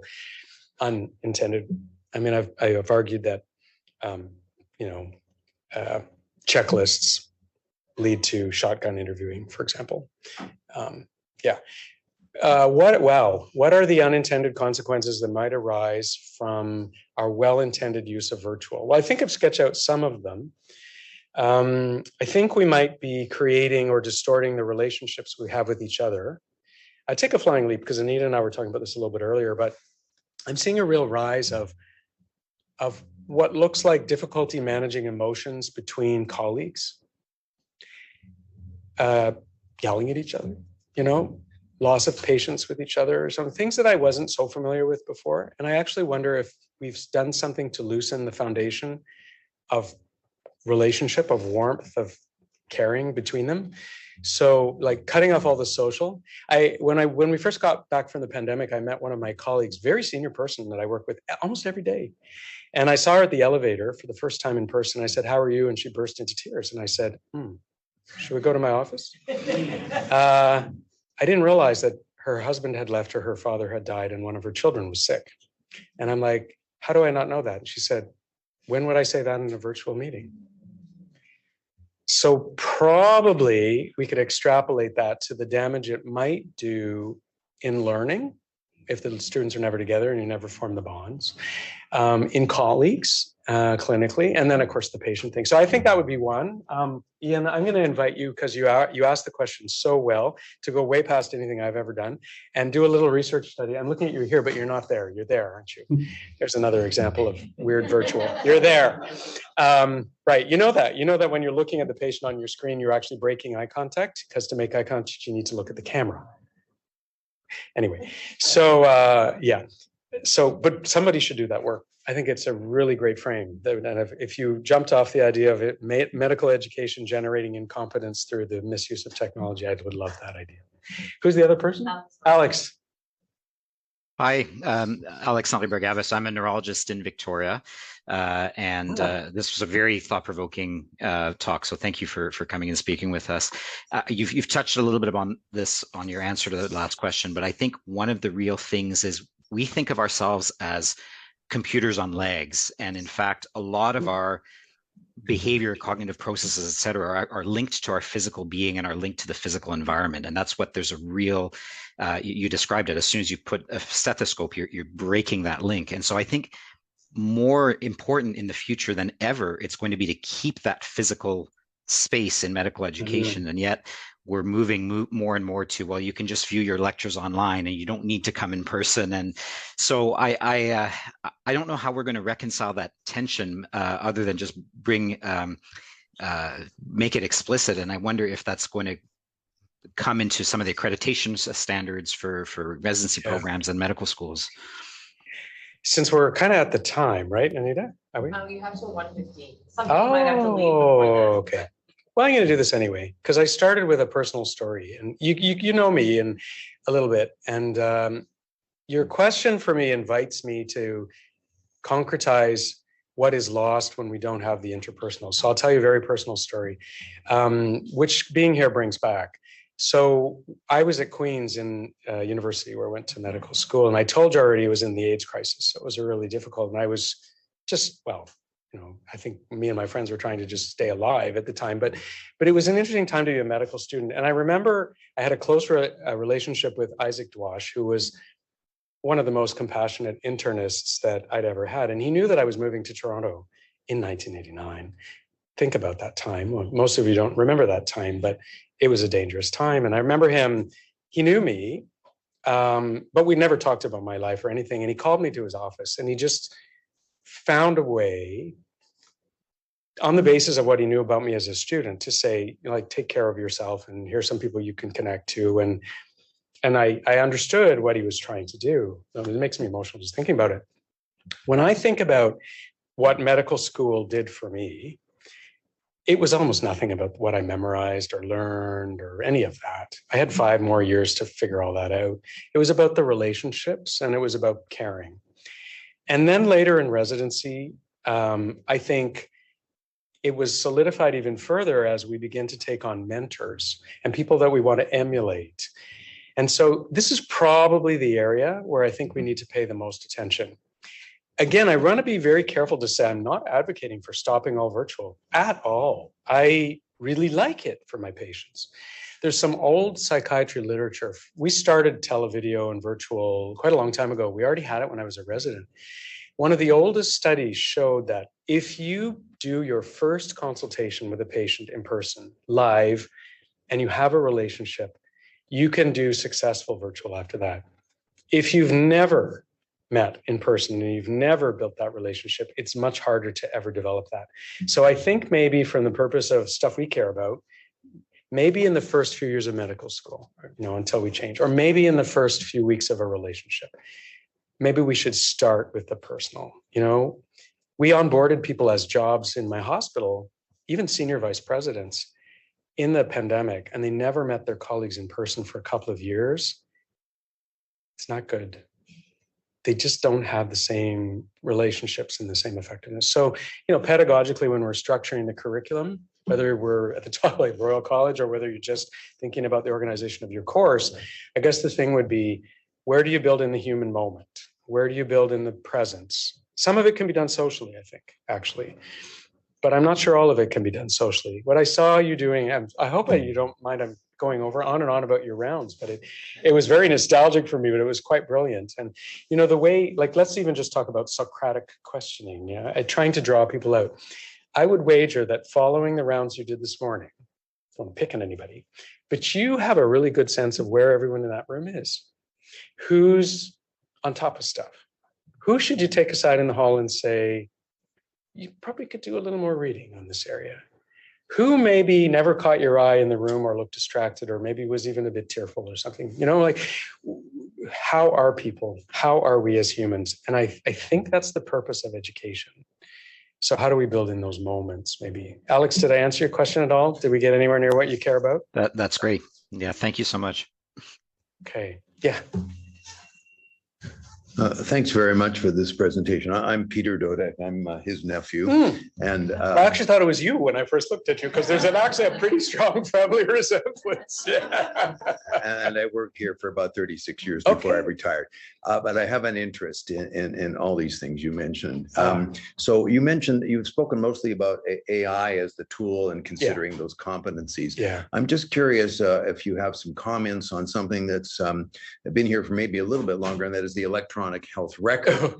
unintended. I mean, I've argued that, checklists lead to shotgun interviewing, for example. What are the unintended consequences that might arise from our well-intended use of virtual? Well, I think I've sketched out some of them. I think we might be creating or distorting the relationships we have with each other. I take a flying leap because Anita and I were talking about this a little bit earlier, but I'm seeing a real rise of what looks like difficulty managing emotions between colleagues, yelling at each other, loss of patience with each other, or some things that I wasn't so familiar with before. And I actually wonder if we've done something to loosen the foundation of relationship, of warmth, of caring between them. So like cutting off all the social. When we first got back from the pandemic, I met one of my colleagues, very senior person that I work with almost every day. And I saw her at the elevator for the first time in person. I said, "How are you?" And she burst into tears. And I said, "Should we go to my office?" I didn't realize that her husband had left her, her father had died, and one of her children was sick. And I'm like, how do I not know that? And she said, "When would I say that in a virtual meeting?" So probably we could extrapolate that to the damage it might do in learning if the students are never together and you never form the bonds, in colleagues, clinically, and then of course the patient thing. So I think that would be one. Ian, I'm going to invite you, because you asked the question so well, to go way past anything I've ever done and do a little research study. I'm looking at you here, but you're not there. You're there, aren't you? There's another example of weird virtual. You're there. Right. You know that when you're looking at the patient on your screen, you're actually breaking eye contact, because to make eye contact, you need to look at the camera. Anyway, so but somebody should do that work. I think it's a really great frame. And if you jumped off the idea of it, medical education generating incompetence through the misuse of technology, I would love that idea. Who's the other person? Alex. Hi, Alex-Henri Bergavis. I'm a neurologist in Victoria, this was a very thought-provoking talk. So thank you for coming and speaking with us. You've touched a little bit on this on your answer to the last question, but I think one of the real things is we think of ourselves as computers on legs. And in fact, a lot of our behavior, cognitive processes, et cetera, are linked to our physical being and are linked to the physical environment. And that's what there's a real, you described it, as soon as you put a stethoscope, you're breaking that link. And so I think more important in the future than ever, it's going to be to keep that physical space in medical education. And yet we're moving more and more to, well, you can just view your lectures online and you don't need to come in person. And so I don't know how we're going to reconcile that tension other than just make it explicit. And I wonder if that's going to come into some of the accreditation standards for residency programs and medical schools. Since we're kind of at the time, right, Anita? Are we? You have till 1:15. Some people might have to leave before then. Okay. Well, I'm going to do this anyway, because I started with a personal story, and you know me in a little bit. And your question for me invites me to concretize what is lost when we don't have the interpersonal. So I'll tell you a very personal story, which being here brings back. So I was at Queen's in university where I went to medical school, and I told you already it was in the AIDS crisis. So it was really difficult. And I was just, well, you know, I think me and my friends were trying to just stay alive at the time, but it was an interesting time to be a medical student. And I remember I had a close relationship with Isaac Dwash, who was one of the most compassionate internists that I'd ever had. And he knew that I was moving to Toronto in 1989. Think about that time. Well, most of you don't remember that time, but it was a dangerous time. And I remember he knew me, but we never talked about my life or anything. And he called me to his office, and he just found a way, on the basis of what he knew about me as a student, to say, you know, like, take care of yourself, and here's some people you can connect to. And I understood what he was trying to do. It makes me emotional just thinking about it. When I think about what medical school did for me, it was almost nothing about what I memorized or learned or any of that. I had 5 more years to figure all that out. It was about the relationships, and it was about caring. And then later in residency, I think it was solidified even further as we begin to take on mentors and people that we want to emulate. And so this is probably the area where I think we need to pay the most attention. Again, I want to be very careful to say I'm not advocating for stopping all virtual at all. I really like it for my patients. There's some old psychiatry literature. We started televideo and virtual quite a long time ago. We already had it when I was a resident. One of the oldest studies showed that if you do your first consultation with a patient in person, live, and you have a relationship, you can do successful virtual after that. If you've never met in person and you've never built that relationship, it's much harder to ever develop that. So I think maybe from the purpose of stuff we care about, maybe in the first few years of medical school, you know, until we change, or maybe in the first few weeks of a relationship, maybe we should start with the personal. You know, we onboarded people as jobs in my hospital, even senior vice presidents in the pandemic, and they never met their colleagues in person for a couple of years. It's not good. They just don't have the same relationships and the same effectiveness. So, you know, pedagogically, when we're structuring the curriculum, whether we're at the top like Royal College or whether you're just thinking about the organization of your course, I guess the thing would be, where do you build in the human moment? Where do you build in the presence? Some of it can be done socially, I think, actually. But I'm not sure all of it can be done socially. What I saw you doing, and I hope you don't mind, I'm going on and on about your rounds, but it was very nostalgic for me, but it was quite brilliant. And, you know, the way, like, let's even just talk about Socratic questioning, trying to draw people out. I would wager that following the rounds you did this morning, I don't pick on anybody, but you have a really good sense of where everyone in that room is. Who's on top of stuff? Who should you take aside in the hall and say, you probably could do a little more reading on this area? Who maybe never caught your eye in the room or looked distracted, or maybe was even a bit tearful or something? You know, like, how are people? How are we as humans? And I think that's the purpose of education. So how do we build in those moments? Maybe. Alex, did I answer your question at all? Did we get anywhere near what you care about? That's great. Yeah, thank you so much. Okay. Yeah. Thanks very much for this presentation. I'm Peter Dodek. I'm his nephew. And I actually thought it was you when I first looked at you, because there's actually a pretty strong family resemblance. and I worked here for about 36 years before I retired. But I have an interest in all these things you mentioned. So you mentioned, you've spoken mostly about AI as the tool and considering those competencies. Yeah. I'm just curious if you have some comments on something that's been here for maybe a little bit longer, and that is the electronic health record.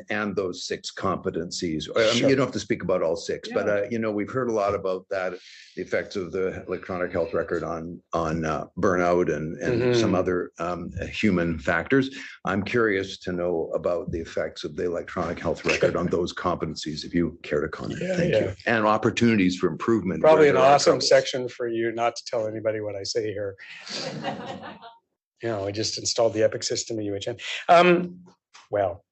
And those 6 competencies. You don't have to speak about all 6, but we've heard a lot about that, the effects of the electronic health record on burnout and some other human factors. I'm curious to know about the effects of the electronic health record on those competencies, if you care to comment. Thank you. And opportunities for improvement. Probably an awesome section for you not to tell anybody what I say here. I just installed the Epic system at UHN. Well,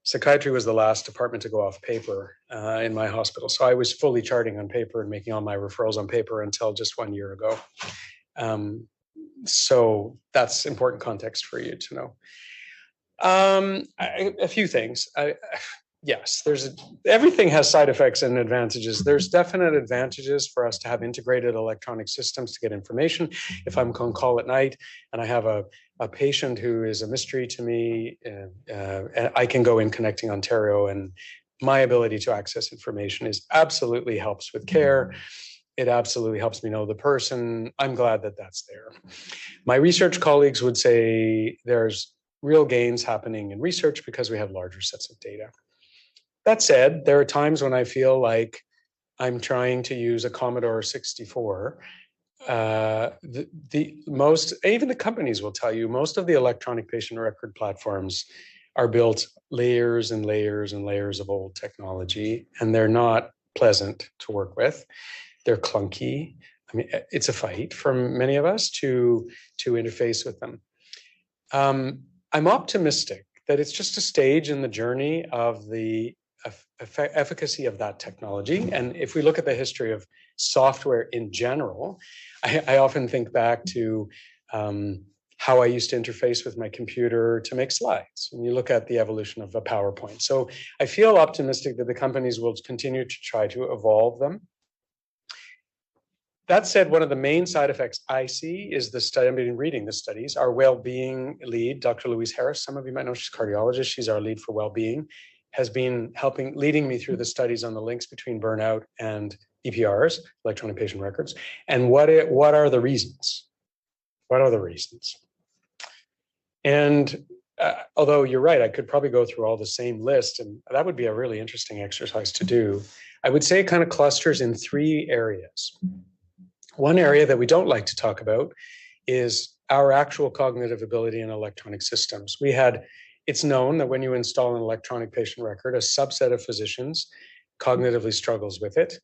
psychiatry was the last department to go off paper in my hospital. So I was fully charting on paper and making all my referrals on paper until just 1 year ago. So that's important context for you to know. A few things. Yes, everything has side effects and advantages. There's definite advantages for us to have integrated electronic systems to get information. If I'm on call at night and I have a patient who is a mystery to me, and I can go in Connecting Ontario, and my ability to access information absolutely helps with care. It absolutely helps me know the person. I'm glad that that's there. My research colleagues would say there's real gains happening in research because we have larger sets of data. That said, there are times when I feel like I'm trying to use a Commodore 64. Even the companies will tell you, most of the electronic patient record platforms are built layers and layers and layers of old technology, and they're not pleasant to work with. They're clunky. I mean, it's a fight for many of us to interface with them. I'm optimistic that it's just a stage in the journey of the efficacy of that technology. And if we look at the history of software in general, I often think back to how I used to interface with my computer to make slides. And you look at the evolution of a PowerPoint. So I feel optimistic that the companies will continue to try to evolve them. That said, one of the main side effects I see is the study. I've been reading the studies. Our well-being lead, Dr. Louise Harris, some of you might know she's a cardiologist. She's our lead for well-being, has been leading me through the studies on the links between burnout and EPRs, electronic patient records, and what are the reasons? What are the reasons? And although you're right, I could probably go through all the same list, and that would be a really interesting exercise to do. I would say it kind of clusters in 3 areas. One area that we don't like to talk about is our actual cognitive ability in electronic systems. It's known that when you install an electronic patient record, a subset of physicians cognitively struggles with it,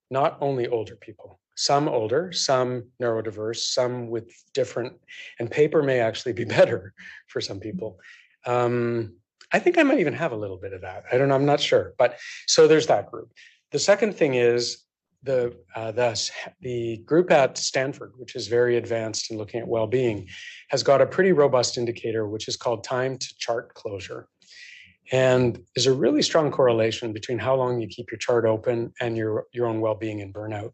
not only older people, some older, some neurodiverse, some with different, and paper may actually be better for some people. I think I might even have a little bit of that. I don't know, I'm not sure. But so there's that group. The second thing is the group at Stanford, which is very advanced in looking at well-being, has got a pretty robust indicator, which is called time to chart closure. And there's a really strong correlation between how long you keep your chart open and your own well-being and burnout.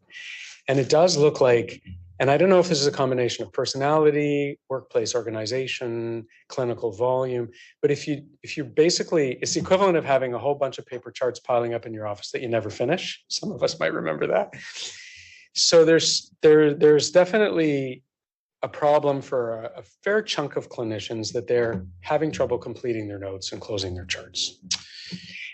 And it does look like, and I don't know if this is a combination of personality, workplace organization, clinical volume, but if you basically, it's the equivalent of having a whole bunch of paper charts piling up in your office that you never finish. Some of us might remember that. So there's definitely a problem for a fair chunk of clinicians that they're having trouble completing their notes and closing their charts.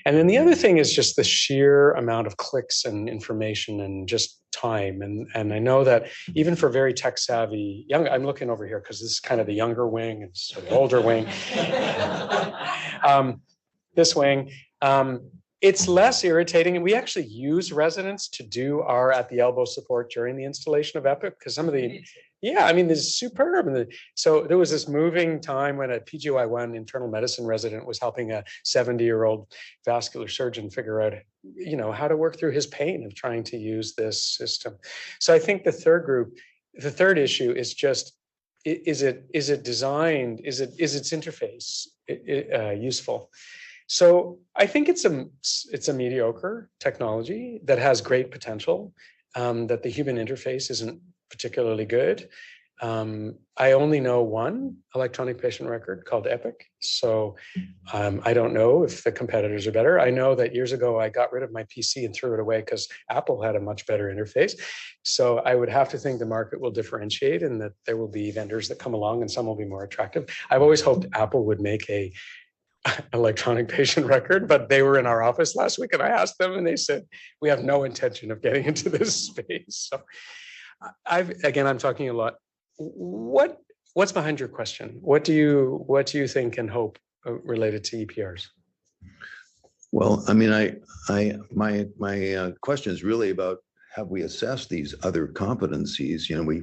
And then the other thing is just the sheer amount of clicks and information and just time. And I know that even for very tech savvy young, I'm looking over here because this is kind of the younger wing and sort of older wing. This wing, it's less irritating. And we actually use residents to do our at the elbow support during the installation of Epic, because some of the, this is superb. And so there was this moving time when a PGY1 internal medicine resident was helping a 70-year-old vascular surgeon figure out, how to work through his pain of trying to use this system. So I think the third issue is just is it designed? Is its interface useful? So I think it's a mediocre technology that has great potential. That the human interface isn't particularly good. I only know one electronic patient record called Epic. So I don't know if the competitors are better. I know that years ago I got rid of my PC and threw it away because Apple had a much better interface. So I would have to think the market will differentiate and that there will be vendors that come along and some will be more attractive. I've always hoped Apple would make a electronic patient record, but they were in our office last week and I asked them and they said, we have no intention of getting into this space. So I'm talking a lot. What's behind your question? What do you think and hope related to EPRs? Well, I mean, my question is really about, have we assessed these other competencies? You know, we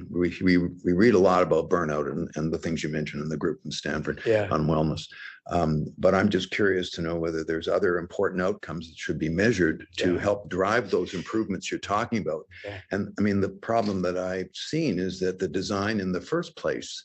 read a lot about burnout and the things you mentioned in the group in Stanford on wellness. But I'm just curious to know whether there's other important outcomes that should be measured to help drive those improvements you're talking about. And I mean, the problem that I've seen is that the design in the first place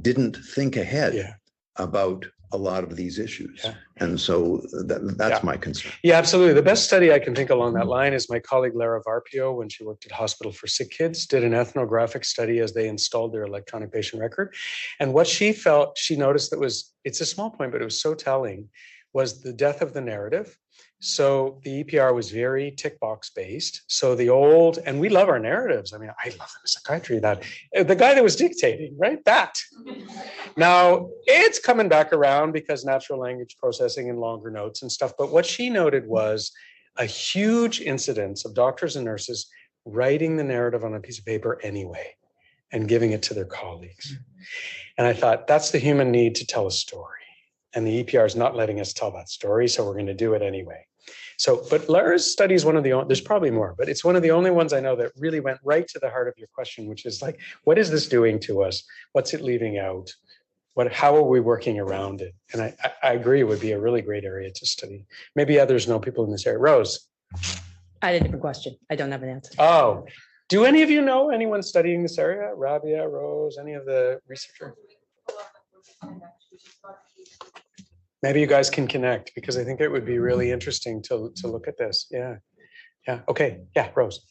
didn't think ahead about a lot of these issues. And so that's my concern. Yeah, absolutely. The best study I can think along that line is my colleague Lara Varpio, when she worked at Hospital for Sick Kids, did an ethnographic study as they installed their electronic patient record. And what she felt, she noticed that it's a small point, but it was so telling, was the death of the narrative. So the EPR was very tick box based. So the old, and we love our narratives. I mean, I love in psychiatry that the guy that was dictating, right? That. Now it's coming back around because natural language processing and longer notes and stuff. But what she noted was a huge incidence of doctors and nurses writing the narrative on a piece of paper anyway and giving it to their colleagues. And I thought that's the human need to tell a story. And the EPR is not letting us tell that story, so we're going to do it anyway. So, but Lara's study is one of the only, there's probably more, but it's one of the only ones I know that really went right to the heart of your question, which is like, what is this doing to us? What's it leaving out? How are we working around it? And I agree, it would be a really great area to study. Maybe others know people in this area. Rose. I had a different question. I don't have an answer. Oh, do any of you know anyone studying this area? Rabia, Rose, any of the researchers? Maybe you guys can connect because I think it would be really interesting to look at this. Yeah. Okay. Yeah, Rose.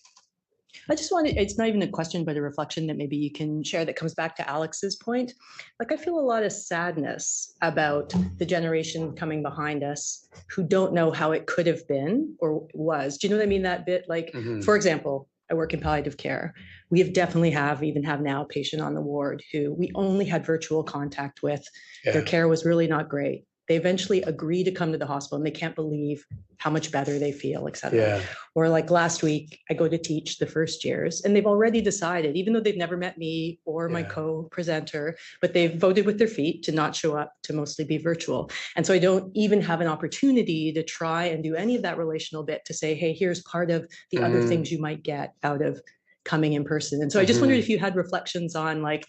I just wanted, it's not even a question, but a reflection that maybe you can share that comes back to Alex's point. Like, I feel a lot of sadness about the generation coming behind us who don't know how it could have been or was. Do you know what I mean? That bit, like, for example, I work in palliative care. We even have now a patient on the ward who we only had virtual contact with. Their care was really not great. They eventually agree to come to the hospital and they can't believe how much better they feel, et cetera. Or like last week, I go to teach the first years and they've already decided, even though they've never met me or my co-presenter, but they've voted with their feet to not show up, to mostly be virtual. And so I don't even have an opportunity to try and do any of that relational bit to say, hey, here's part of the other things you might get out of coming in person. And so I just wondered if you had reflections on like,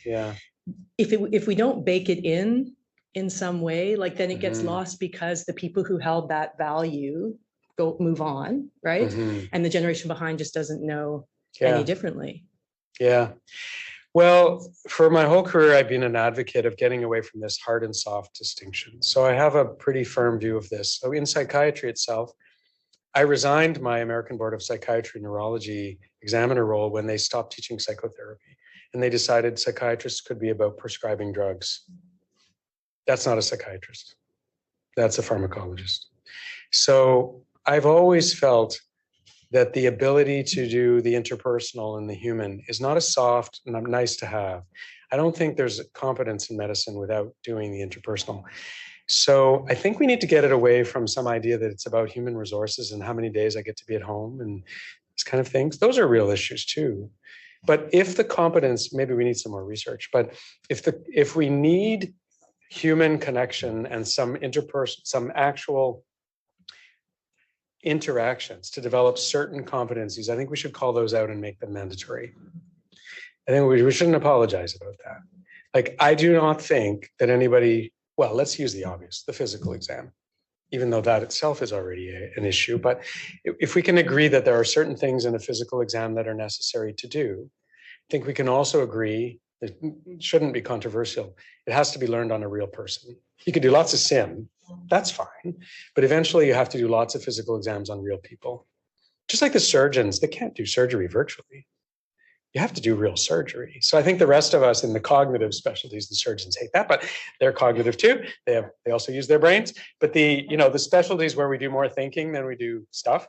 if we don't bake it in some way, like then it gets lost because the people who held that value move on, right? And the generation behind just doesn't know any differently. Yeah. Well, for my whole career, I've been an advocate of getting away from this hard and soft distinction. So I have a pretty firm view of this. So in psychiatry itself, I resigned my American Board of Psychiatry and Neurology examiner role when they stopped teaching psychotherapy. And they decided psychiatrists could be about prescribing drugs. That's not a psychiatrist. That's a pharmacologist. So I've always felt that the ability to do the interpersonal and the human is not a soft and nice to have. I don't think there's competence in medicine without doing the interpersonal. So I think we need to get it away from some idea that it's about human resources and how many days I get to be at home and this kind of things. Those are real issues too. But if the competence, maybe we need some more research, but if we need human connection and some actual interactions to develop certain competencies, I think we should call those out and make them mandatory. I think we shouldn't apologize about that. Like, I do not think that anybody, well, let's use the obvious, the physical exam, even though that itself is already an issue. But if we can agree that there are certain things in a physical exam that are necessary to do, I think we can also agree It shouldn't be controversial. It has to be learned on a real person. You could do lots of sim, that's fine. But eventually you have to do lots of physical exams on real people. Just like the surgeons, they can't do surgery virtually. You have to do real surgery. So I think the rest of us in the cognitive specialties, the surgeons hate that, but they're cognitive too. They also use their brains. But the specialties where we do more thinking than we do stuff,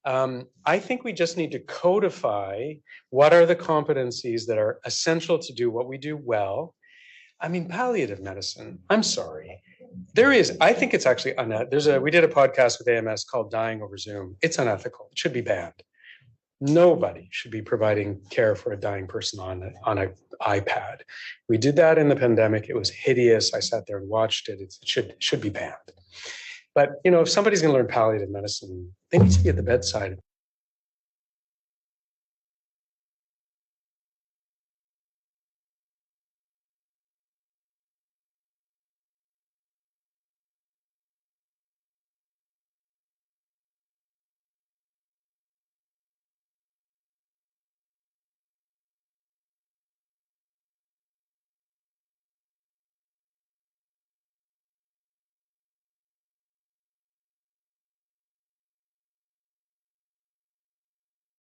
I think we just need to codify what are the competencies that are essential to do what we do well. I mean, palliative medicine, I'm sorry. I think it's actually, we did a podcast with AMS called Dying Over Zoom. It's unethical. It should be banned. Nobody should be providing care for a dying person on an iPad. We did that in the pandemic. It was hideous. I sat there and watched it. It should be banned. But if somebody's going to learn palliative medicine, they need to be at the bedside